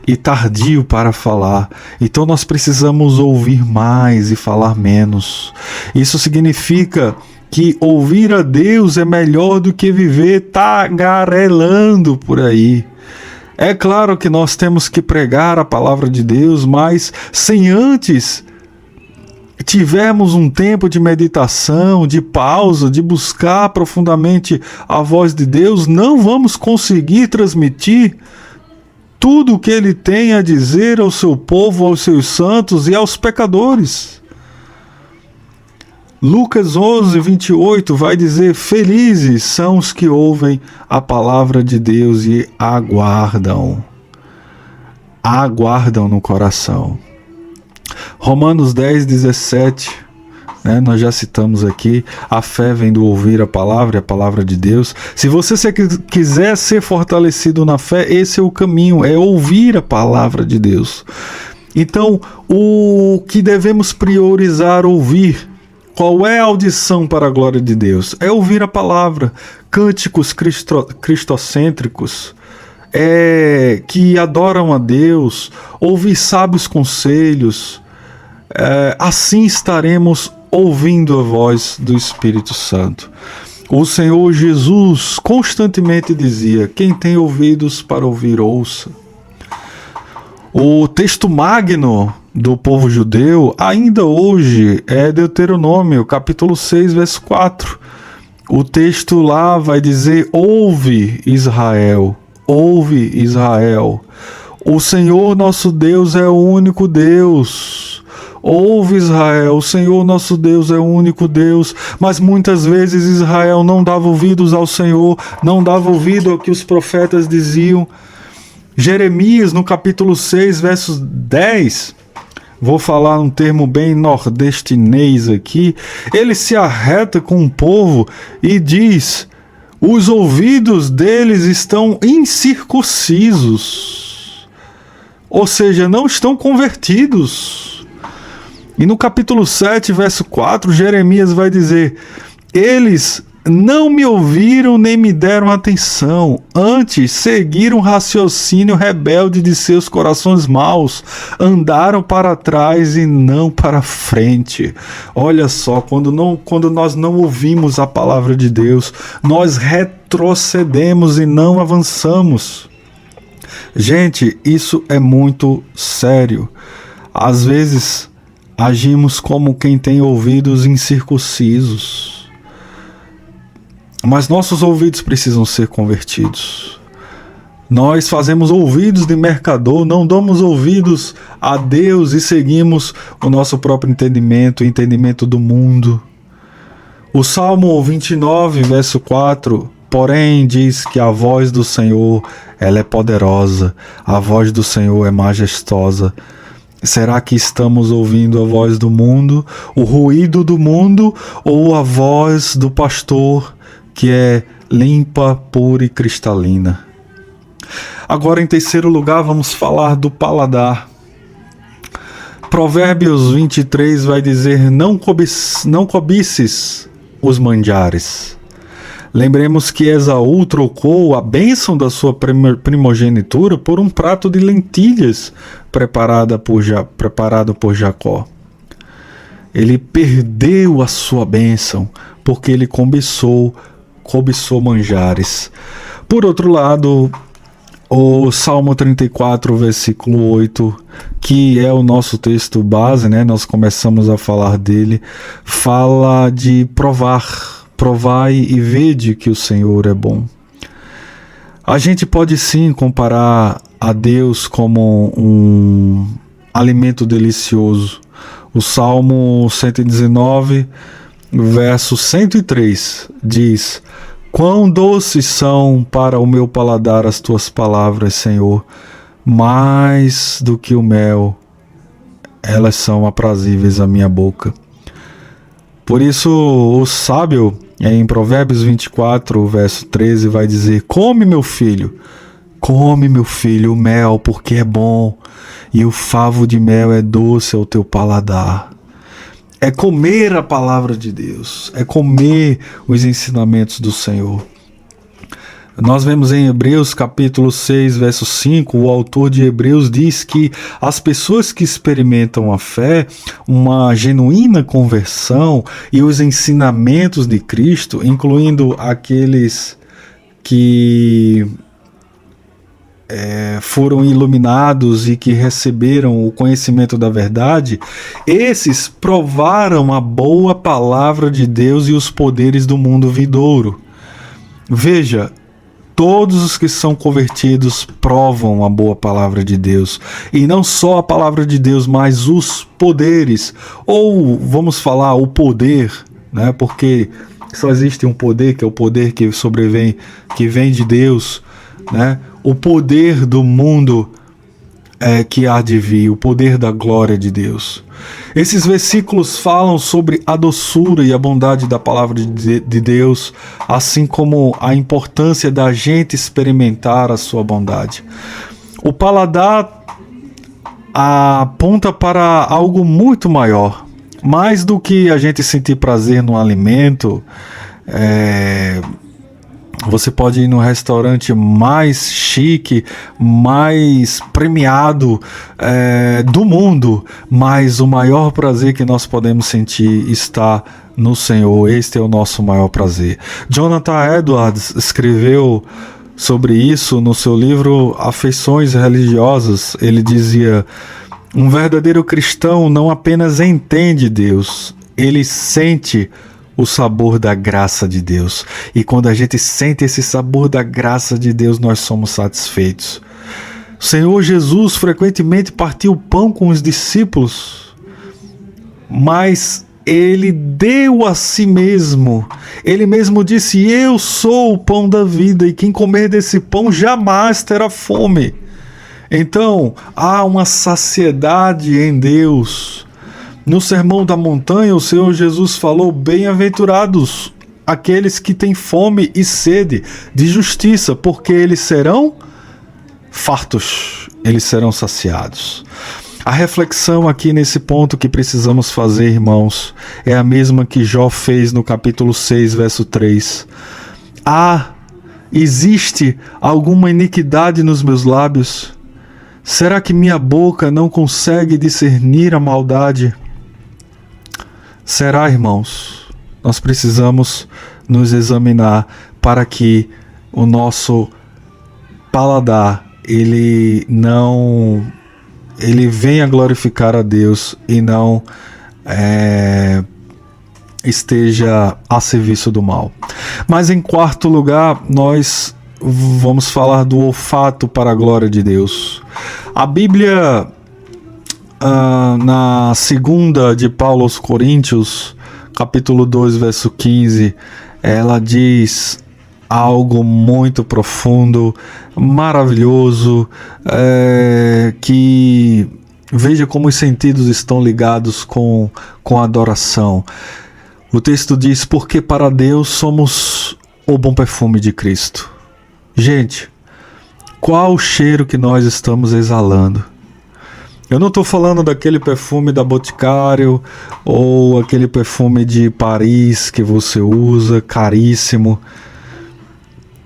e tardio para falar. Então nós precisamos ouvir mais e falar menos. Isso significa que ouvir a Deus é melhor do que viver tagarelando por aí. É claro que nós temos que pregar a palavra de Deus, mas sem antes tivermos um tempo de meditação, de pausa, de buscar profundamente a voz de Deus, não vamos conseguir transmitir tudo o que ele tem a dizer ao seu povo, aos seus santos e aos pecadores. Lucas 11, 28 vai dizer: felizes são os que ouvem a palavra de Deus e aguardam no coração. Romanos 10, 17, nós já citamos aqui: a fé vem do ouvir a palavra e a palavra de Deus. Se você quiser ser fortalecido na fé, esse é o caminho, é ouvir a palavra de Deus. Então, o que devemos priorizar ouvir? Qual é a audição para a glória de Deus? É ouvir a palavra, cânticos cristocêntricos, que adoram a Deus, ouvir sábios conselhos. Assim estaremos ouvindo a voz do Espírito Santo. O Senhor Jesus constantemente dizia: quem tem ouvidos para ouvir, ouça. O texto magno do povo judeu ainda hoje é Deuteronômio, capítulo 6, verso 4. O texto lá vai dizer: ouve, Israel, ouve, Israel. O Senhor nosso Deus é o único Deus. Ouve, Israel, o Senhor nosso Deus é o único Deus. Mas muitas vezes Israel não dava ouvidos ao Senhor, não dava ouvido ao que os profetas diziam. Jeremias, no capítulo 6, versos 10, vou falar um termo bem nordestinês aqui, ele se arreta com o povo e diz: os ouvidos deles estão incircuncisos, ou seja, não estão convertidos. E no capítulo 7, verso 4, Jeremias vai dizer: eles não me ouviram nem me deram atenção, antes seguiram o raciocínio rebelde de seus corações maus, andaram para trás e não para frente. Olha só, quando nós não ouvimos a palavra de Deus, nós retrocedemos e não avançamos. Gente, isso é muito sério. Às vezes agimos como quem tem ouvidos incircuncisos. Mas nossos ouvidos precisam ser convertidos. Nós fazemos ouvidos de mercador, não damos ouvidos a Deus e seguimos o nosso próprio entendimento, o entendimento do mundo. O Salmo 29, verso 4, porém, diz que a voz do Senhor, ela é poderosa, a voz do Senhor é majestosa. Será que estamos ouvindo a voz do mundo, o ruído do mundo, ou a voz do pastor, que é limpa, pura e cristalina? Agora, em terceiro lugar, vamos falar do paladar. Provérbios 23 vai dizer: não cobices os manjares. Lembremos que Esaú trocou a bênção da sua primogenitura por um prato de lentilhas preparado por Jacó. Ele perdeu a sua bênção porque ele cobiçou manjares. Por outro lado, o Salmo 34, versículo 8, que é o nosso texto base, né? Nós começamos a falar dele, fala de provai e vede que o Senhor é bom. A gente pode sim comparar a Deus como um alimento delicioso. O Salmo 119, verso 103 diz: quão doces são para o meu paladar as tuas palavras, Senhor, mais do que o mel, elas são aprazíveis à minha boca. Por isso o sábio, em Provérbios 24, verso 13, vai dizer: come, meu filho, o mel, porque é bom, e o favo de mel é doce ao teu paladar. É comer a palavra de Deus, é comer os ensinamentos do Senhor. Nós vemos em Hebreus capítulo 6, verso 5, o autor de Hebreus diz que as pessoas que experimentam a fé, uma genuína conversão e os ensinamentos de Cristo, incluindo aqueles que foram iluminados e que receberam o conhecimento da verdade, esses provaram a boa palavra de Deus e os poderes do mundo vindouro. Veja, todos os que são convertidos provam a boa palavra de Deus. E não só a palavra de Deus, mas os poderes. Ou, vamos falar, o poder, né? Porque só existe um poder, que é o poder que sobrevém, que vem de Deus, né? O poder do mundo que há de vir, o poder da glória de Deus. Esses versículos falam sobre a doçura e a bondade da palavra de Deus, assim como a importância da gente experimentar a sua bondade. O paladar aponta para algo muito maior, mais do que a gente sentir prazer no alimento. Você pode ir no restaurante mais chique, mais premiado do mundo, mas o maior prazer que nós podemos sentir está no Senhor. Este é o nosso maior prazer. Jonathan Edwards escreveu sobre isso no seu livro Afeições Religiosas. Ele dizia: um verdadeiro cristão não apenas entende Deus, ele sente o sabor da graça de Deus. E quando a gente sente esse sabor da graça de Deus, nós somos satisfeitos. O Senhor Jesus frequentemente partiu o pão com os discípulos, mas ele deu a si mesmo. Ele mesmo disse: eu sou o pão da vida, e quem comer desse pão jamais terá fome. Então, há uma saciedade em Deus. No Sermão da Montanha, o Senhor Jesus falou: bem-aventurados aqueles que têm fome e sede de justiça, porque eles serão fartos, eles serão saciados. A reflexão aqui nesse ponto que precisamos fazer, irmãos, é a mesma que Jó fez no capítulo 6, verso 3. Existe alguma iniquidade nos meus lábios? Será que minha boca não consegue discernir a maldade? Será, irmãos? Nós precisamos nos examinar para que o nosso paladar ele venha glorificar a Deus e não esteja a serviço do mal. Mas em quarto lugar, nós vamos falar do olfato para a glória de Deus. A Bíblia, na segunda de Paulo aos Coríntios, capítulo 2, verso 15, ela diz algo muito profundo, maravilhoso, que veja como os sentidos estão ligados com a adoração. O texto diz: porque para Deus somos o bom perfume de Cristo. Gente, qual o cheiro que nós estamos exalando? Eu não estou falando daquele perfume da Boticário ou aquele perfume de Paris que você usa, caríssimo.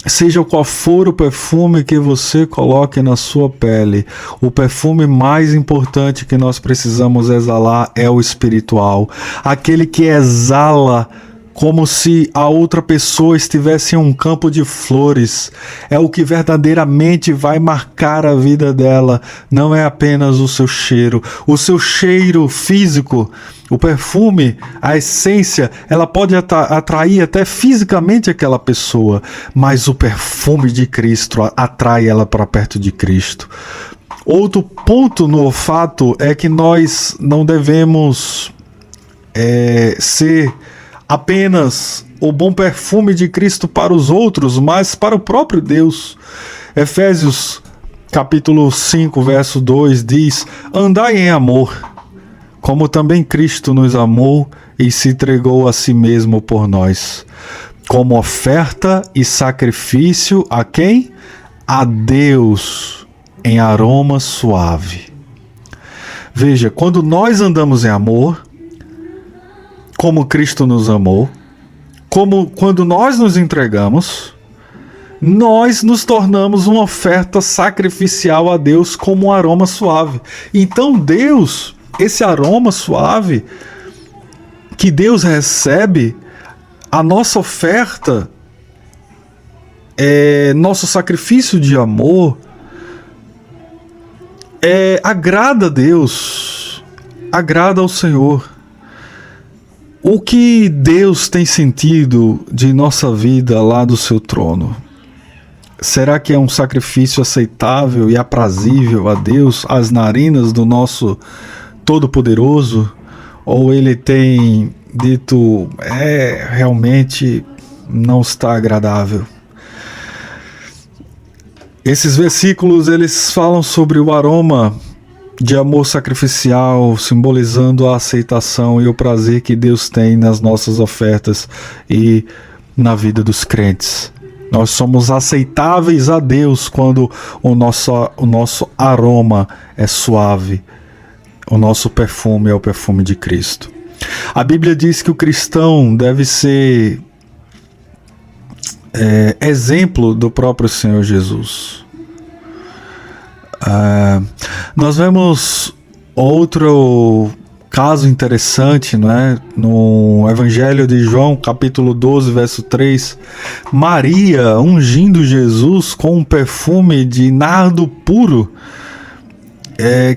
seja qual for o perfume que você coloque na sua pele, o perfume mais importante que nós precisamos exalar é o espiritual. Aquele que exala como se a outra pessoa estivesse em um campo de flores. É o que verdadeiramente vai marcar a vida dela. Não é apenas o seu cheiro. O seu cheiro físico, o perfume, a essência, ela pode atrair até fisicamente aquela pessoa, mas o perfume de Cristo atrai ela para perto de Cristo. Outro ponto no olfato é que nós não devemos ser apenas o bom perfume de Cristo para os outros, mas para o próprio Deus. Efésios capítulo 5, verso 2 diz: andai em amor, como também Cristo nos amou e se entregou a si mesmo por nós, como oferta e sacrifício a quem? A Deus, em aroma suave. Veja, quando nós andamos em amor, como Cristo nos amou, quando nós nos entregamos, nós nos tornamos uma oferta sacrificial a Deus como um aroma suave. Então Deus, esse aroma suave que Deus recebe, a nossa oferta, nosso sacrifício de amor, agrada a Deus, agrada ao Senhor. O que Deus tem sentido de nossa vida lá do seu trono? Será que é um sacrifício aceitável e aprazível a Deus, às narinas do nosso Todo-Poderoso? Ou ele tem dito, realmente não está agradável? Esses versículos, eles falam sobre o aroma de amor sacrificial, simbolizando a aceitação e o prazer que Deus tem nas nossas ofertas e na vida dos crentes. Nós somos aceitáveis a Deus quando o nosso aroma é suave. O nosso perfume é o perfume de Cristo. A Bíblia diz que o cristão deve ser exemplo do próprio Senhor Jesus. Nós vemos outro caso interessante, né? No Evangelho de João, capítulo 12, verso 3, Maria ungindo Jesus com um perfume de nardo puro,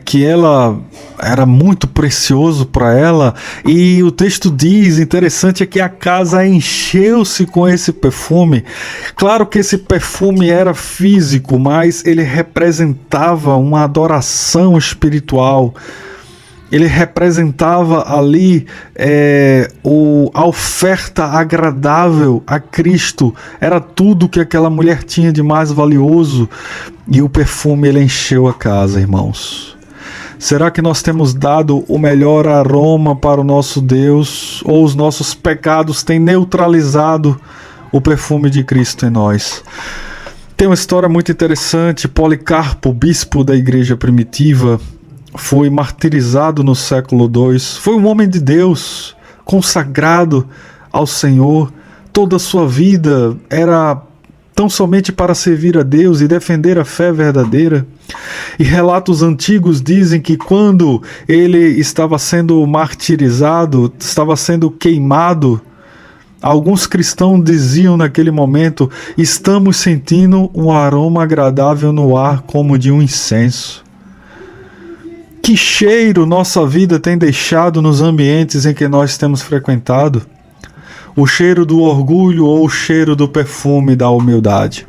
que ela era muito precioso para ela, e o texto diz, interessante é que a casa encheu-se com esse perfume. Claro que esse perfume era físico, mas ele representava uma adoração espiritual. Ele representava ali a oferta agradável a Cristo. Era tudo que aquela mulher tinha de mais valioso. E o perfume, ele encheu a casa, irmãos. Será que nós temos dado o melhor aroma para o nosso Deus? Ou os nossos pecados têm neutralizado o perfume de Cristo em nós? Tem uma história muito interessante. Policarpo, bispo da igreja primitiva, foi martirizado no século II. Foi um homem de Deus, consagrado ao Senhor. Toda a sua vida era tão somente para servir a Deus e defender a fé verdadeira. E relatos antigos dizem que quando ele estava sendo martirizado, estava sendo queimado, alguns cristãos diziam naquele momento: estamos sentindo um aroma agradável no ar como de um incenso. Que cheiro nossa vida tem deixado nos ambientes em que nós temos frequentado? O cheiro do orgulho ou o cheiro do perfume da humildade?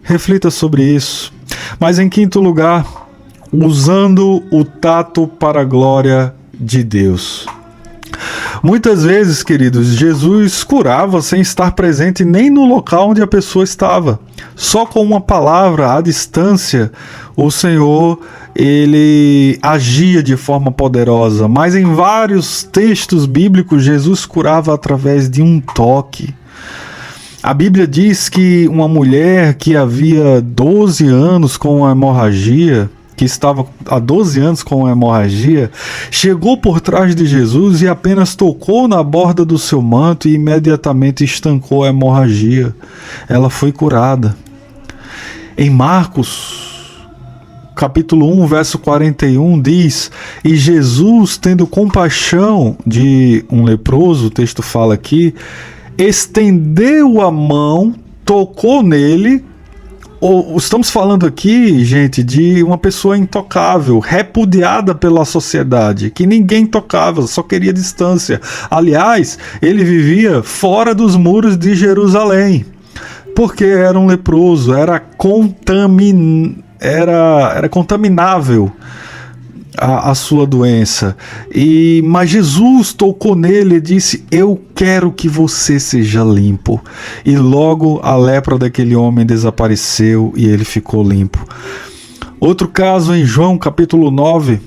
Reflita sobre isso. Mas em quinto lugar, usando o tato para a glória de Deus. Muitas vezes, queridos, Jesus curava sem estar presente nem no local onde a pessoa estava. Só com uma palavra à distância, o Senhor, ele agia de forma poderosa. Mas em vários textos bíblicos, Jesus curava através de um toque. A Bíblia diz que uma mulher que havia 12 anos com uma hemorragia, que estava há 12 anos com hemorragia, chegou por trás de Jesus e apenas tocou na borda do seu manto e imediatamente estancou a hemorragia. Ela foi curada. Em Marcos, capítulo 1, verso 41, diz: e Jesus, tendo compaixão de um leproso, o texto fala aqui, estendeu a mão, tocou nele. Estamos falando aqui, gente, de uma pessoa intocável, repudiada pela sociedade, que ninguém tocava, só queria distância. Aliás, ele vivia fora dos muros de Jerusalém, porque era um leproso, era contaminável a sua doença. Mas Jesus tocou nele e disse: eu quero que você seja limpo. E logo a lepra daquele homem desapareceu e ele ficou limpo. Outro caso em João capítulo 9,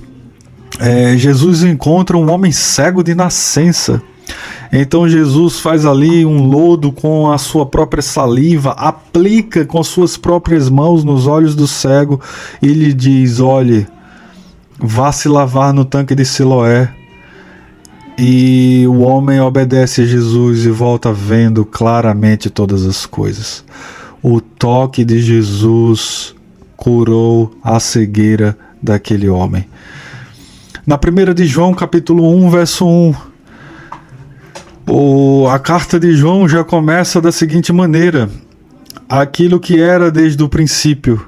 Jesus encontra um homem cego de nascença. Então Jesus faz ali um lodo com a sua própria saliva, aplica com suas próprias mãos nos olhos do cego e lhe diz: olhe, vá se lavar no tanque de Siloé. E o homem obedece a Jesus e volta vendo claramente todas as coisas. O toque de Jesus curou a cegueira daquele homem. Na 1 de João, capítulo 1, verso 1, a carta de João já começa da seguinte maneira: aquilo que era desde o princípio,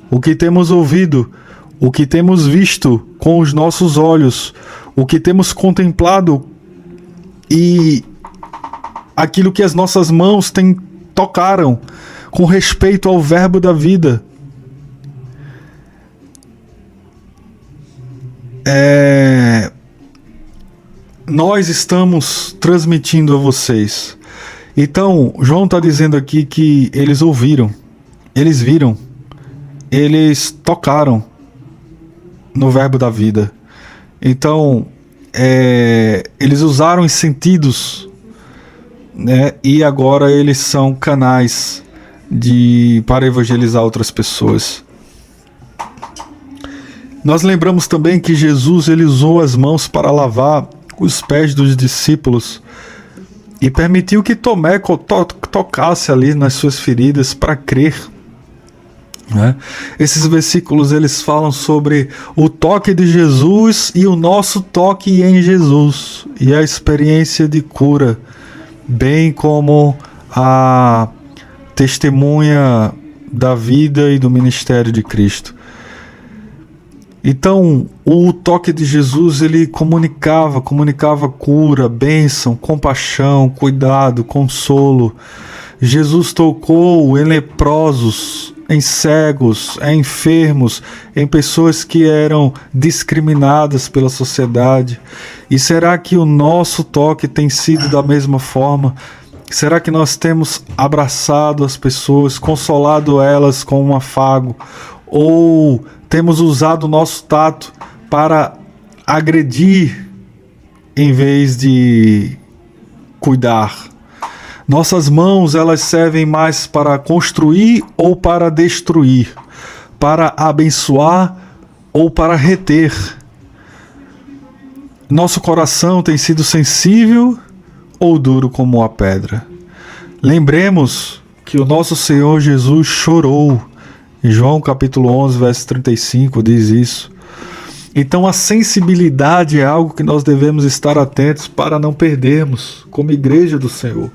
o que temos ouvido, o que temos visto com os nossos olhos, o que temos contemplado e aquilo que as nossas mãos tocaram com respeito ao verbo da vida. Nós estamos transmitindo a vocês. Então, João está dizendo aqui que eles ouviram, eles viram, eles tocaram no verbo da vida. Então, eles usaram os sentidos, né? E agora eles são canais para evangelizar outras pessoas. Nós lembramos também que Jesus ele usou as mãos para lavar os pés dos discípulos e permitiu que Tomé tocasse ali nas suas feridas para crer. Esses versículos eles falam sobre o toque de Jesus e o nosso toque em Jesus e a experiência de cura, bem como a testemunha da vida e do ministério de Cristo. Então, o toque de Jesus ele comunicava cura, bênção, compaixão, cuidado, consolo. Jesus tocou em leprosos, em cegos, em enfermos, em pessoas que eram discriminadas pela sociedade. E será que o nosso toque tem sido da mesma forma? Será que nós temos abraçado as pessoas, consolado elas com um afago? Ou temos usado o nosso tato para agredir em vez de cuidar? Nossas mãos, elas servem mais para construir ou para destruir, para abençoar ou para reter? Nosso coração tem sido sensível ou duro como a pedra? Lembremos que o nosso Senhor Jesus chorou. Em João capítulo 11, verso 35 diz isso. Então a sensibilidade é algo que nós devemos estar atentos para não perdermos como igreja do Senhor.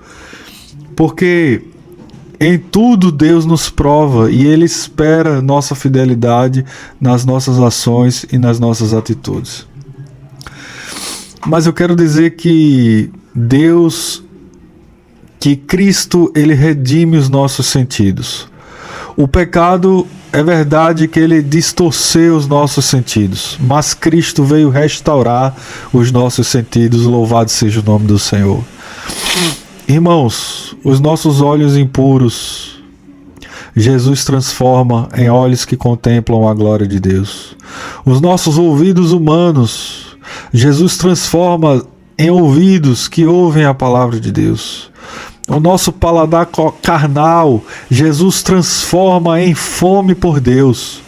Porque em tudo Deus nos prova e Ele espera nossa fidelidade nas nossas ações e nas nossas atitudes. Mas eu quero dizer que Cristo, Ele redime os nossos sentidos. O pecado, é verdade que ele distorceu os nossos sentidos, mas Cristo veio restaurar os nossos sentidos, louvado seja o nome do Senhor. Irmãos, os nossos olhos impuros, Jesus transforma em olhos que contemplam a glória de Deus. Os nossos ouvidos humanos, Jesus transforma em ouvidos que ouvem a palavra de Deus. O nosso paladar carnal, Jesus transforma em fome por Deus.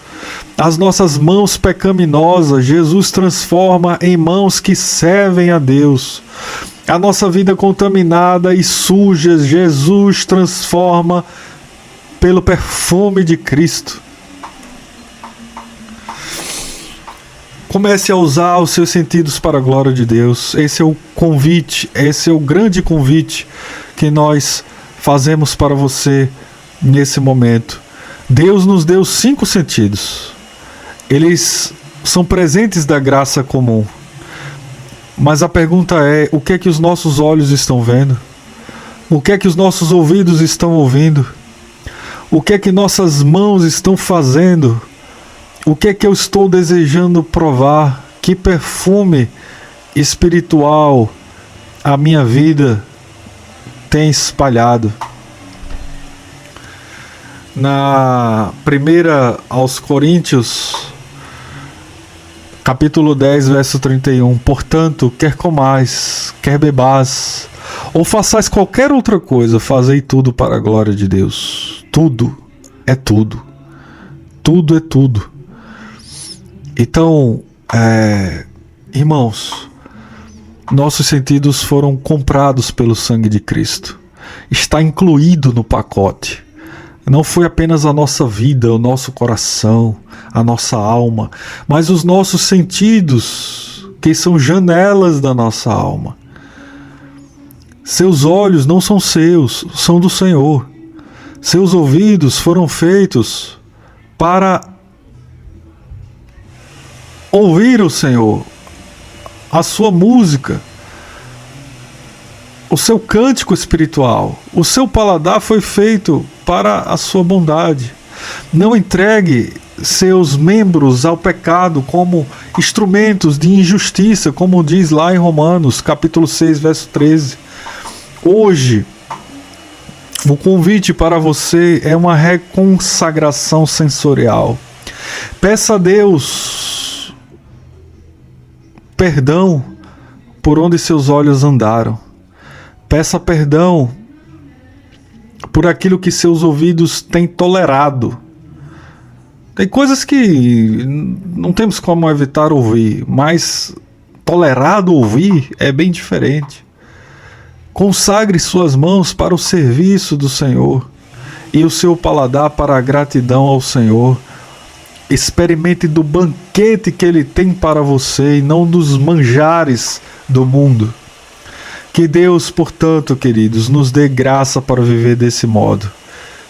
As nossas mãos pecaminosas, Jesus transforma em mãos que servem a Deus. A nossa vida contaminada e suja, Jesus transforma pelo perfume de Cristo. Comece a usar os seus sentidos para a glória de Deus. Esse é o convite, esse é o grande convite que nós fazemos para você nesse momento. Deus nos deu 5 sentidos. Eles são presentes da graça comum. Mas a pergunta é: o que é que os nossos olhos estão vendo? O que é que os nossos ouvidos estão ouvindo? O que é que nossas mãos estão fazendo? O que é que eu estou desejando provar? Que perfume espiritual a minha vida tem espalhado? Na primeira aos Coríntios, capítulo 10, verso 31, portanto, quer comais, quer bebais, ou façais qualquer outra coisa, fazei tudo para a glória de Deus. Tudo é tudo. Tudo é tudo. Então, irmãos, nossos sentidos foram comprados pelo sangue de Cristo. Está incluído no pacote. Não foi apenas a nossa vida, o nosso coração, a nossa alma, mas os nossos sentidos, que são janelas da nossa alma. Seus olhos não são seus, são do Senhor. Seus ouvidos foram feitos para ouvir o Senhor, a sua música, o seu cântico espiritual. O seu paladar foi feito para a sua bondade. Não entregue seus membros ao pecado como instrumentos de injustiça, como diz lá em Romanos, capítulo 6, verso 13. Hoje, o convite para você é uma reconsagração sensorial. Peça a Deus perdão por onde seus olhos andaram. Peça perdão por aquilo que seus ouvidos têm tolerado. Tem coisas que não temos como evitar ouvir, mas tolerado ouvir é bem diferente. Consagre suas mãos para o serviço do Senhor e o seu paladar para a gratidão ao Senhor. Experimente do banquete que Ele tem para você e não dos manjares do mundo. Que Deus, portanto, queridos, nos dê graça para viver desse modo.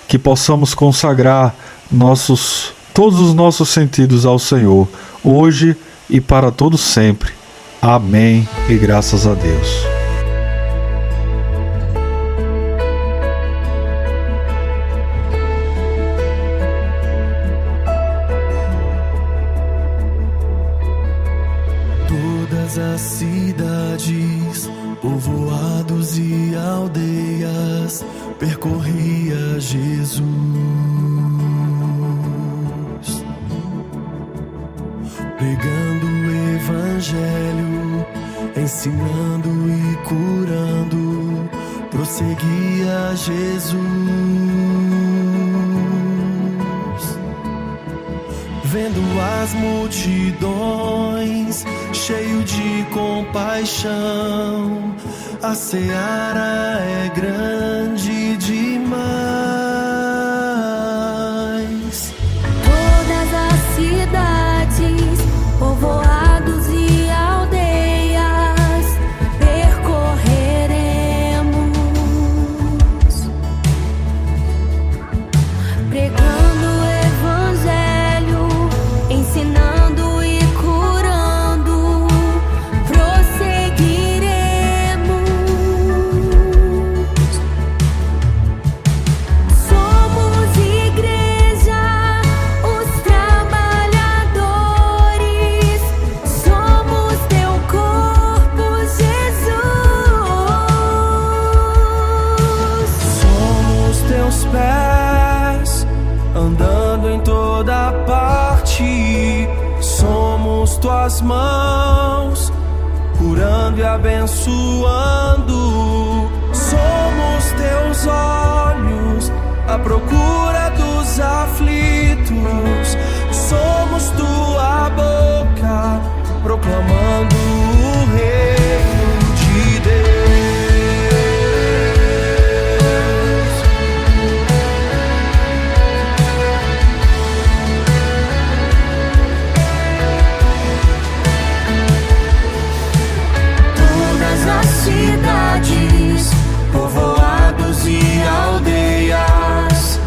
Que possamos consagrar todos os nossos sentidos ao Senhor, hoje e para todo sempre. Amém e graças a Deus. Todas as cidades, povoados e aldeias, percorria Jesus, pregando o evangelho, ensinando e curando, prosseguia Jesus. Vendo as multidões, cheio de compaixão, a seara é grande demais. Todas as cidades, povoados e aldeias, percorreremos, pregando o evangelho, ensinando e curando, prosseguiremos. Somos igreja, os trabalhadores, somos teu corpo, Jesus. Somos teus pés, andando em toda parte. Somos tuas mãos, curando e abençoando. Somos teus olhos, à procura dos aflitos. somos tua boca, proclamando o reino de Deus. Todas as cidades, povoados e aldeias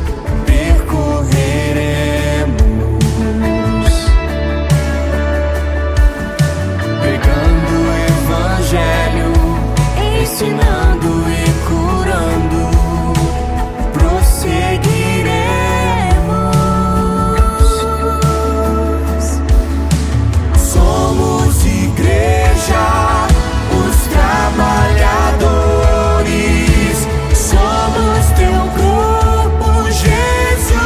percorreremos, pregando o evangelho, ensinando e curando, prosseguiremos. Somos igreja, os trabalhadores, somos teu corpo, Jesus.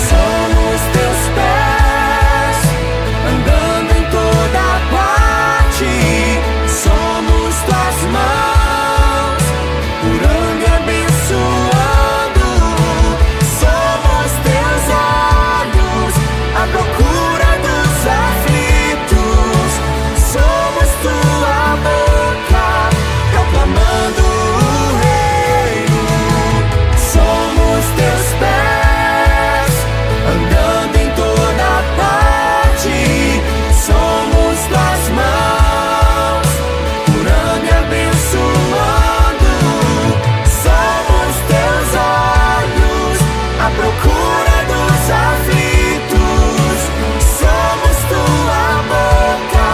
Somos teus pés, andando em toda parte, somos tuas mãos, curando e abençoando. Somos teus olhos, à procura dos aflitos. Somos tua boca, proclamando o reino. Somos teus pés, andando em toda parte. Somos tuas mãos, curando e abençoando. Somos teus olhos, à procura dos aflitos. Somos tua boca,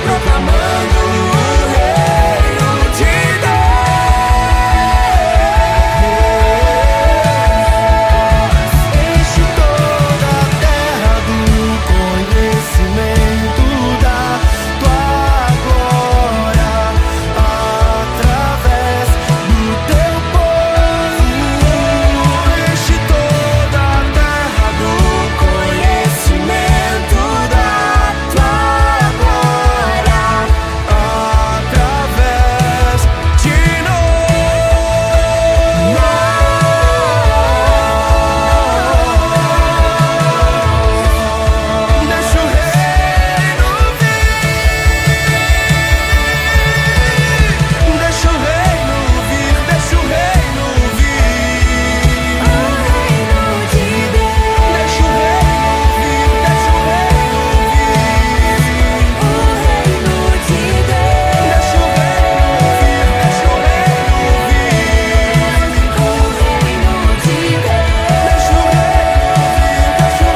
proclamando o reino de Deus. Enche toda a terra do conhecimento da tua glória, através do teu povo. Enche toda a terra do conhecimento da tua glória, através de Deixa o reino vir, deixa o reino vir, deixa o reino vir. O reino de Deus, Deixa o reino vir, deixa o reino vir. o reino de Deus, Deixa o reino vir, deixa o reino vir. o reino de Deus. Deixa o reino vir, deixa o reino vir.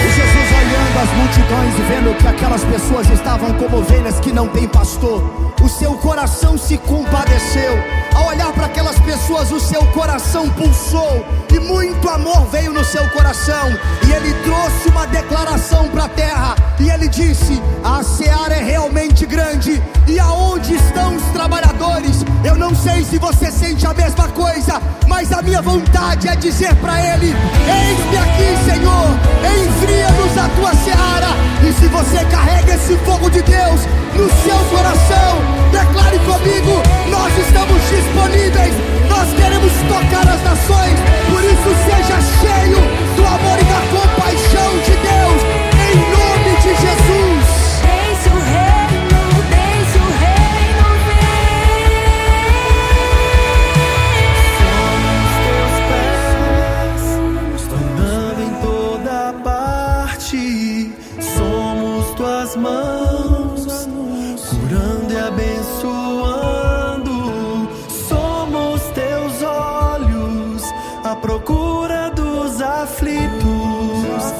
E Jesus olhando as multidões e vendo que aquelas pessoas estavam como ovelhas que não têm pastor, o seu coração se compadeceu. Ao olhar para aquelas pessoas, o seu coração pulsou e muito amor veio no seu coração. E ele trouxe uma declaração para a terra e ele disse: a seara é realmente grande, e aonde estão os trabalhadores? Eu não sei se você sente a mesma coisa, mas a minha vontade é dizer para ele: eis-me aqui, Senhor, envia-nos a tua seara. E se você carrega esse fogo de Deus no seu coração, declare comigo: nós estamos disponíveis, nós queremos tocar as nações. Por isso seja cheio do amor e da compaixão de Deus, em nome de Jesus. Deixa o reino vir. Somos teus pés, andando em toda parte. Somos tuas mãos, curando e abençoando. Somos teus olhos, à procura dos aflitos.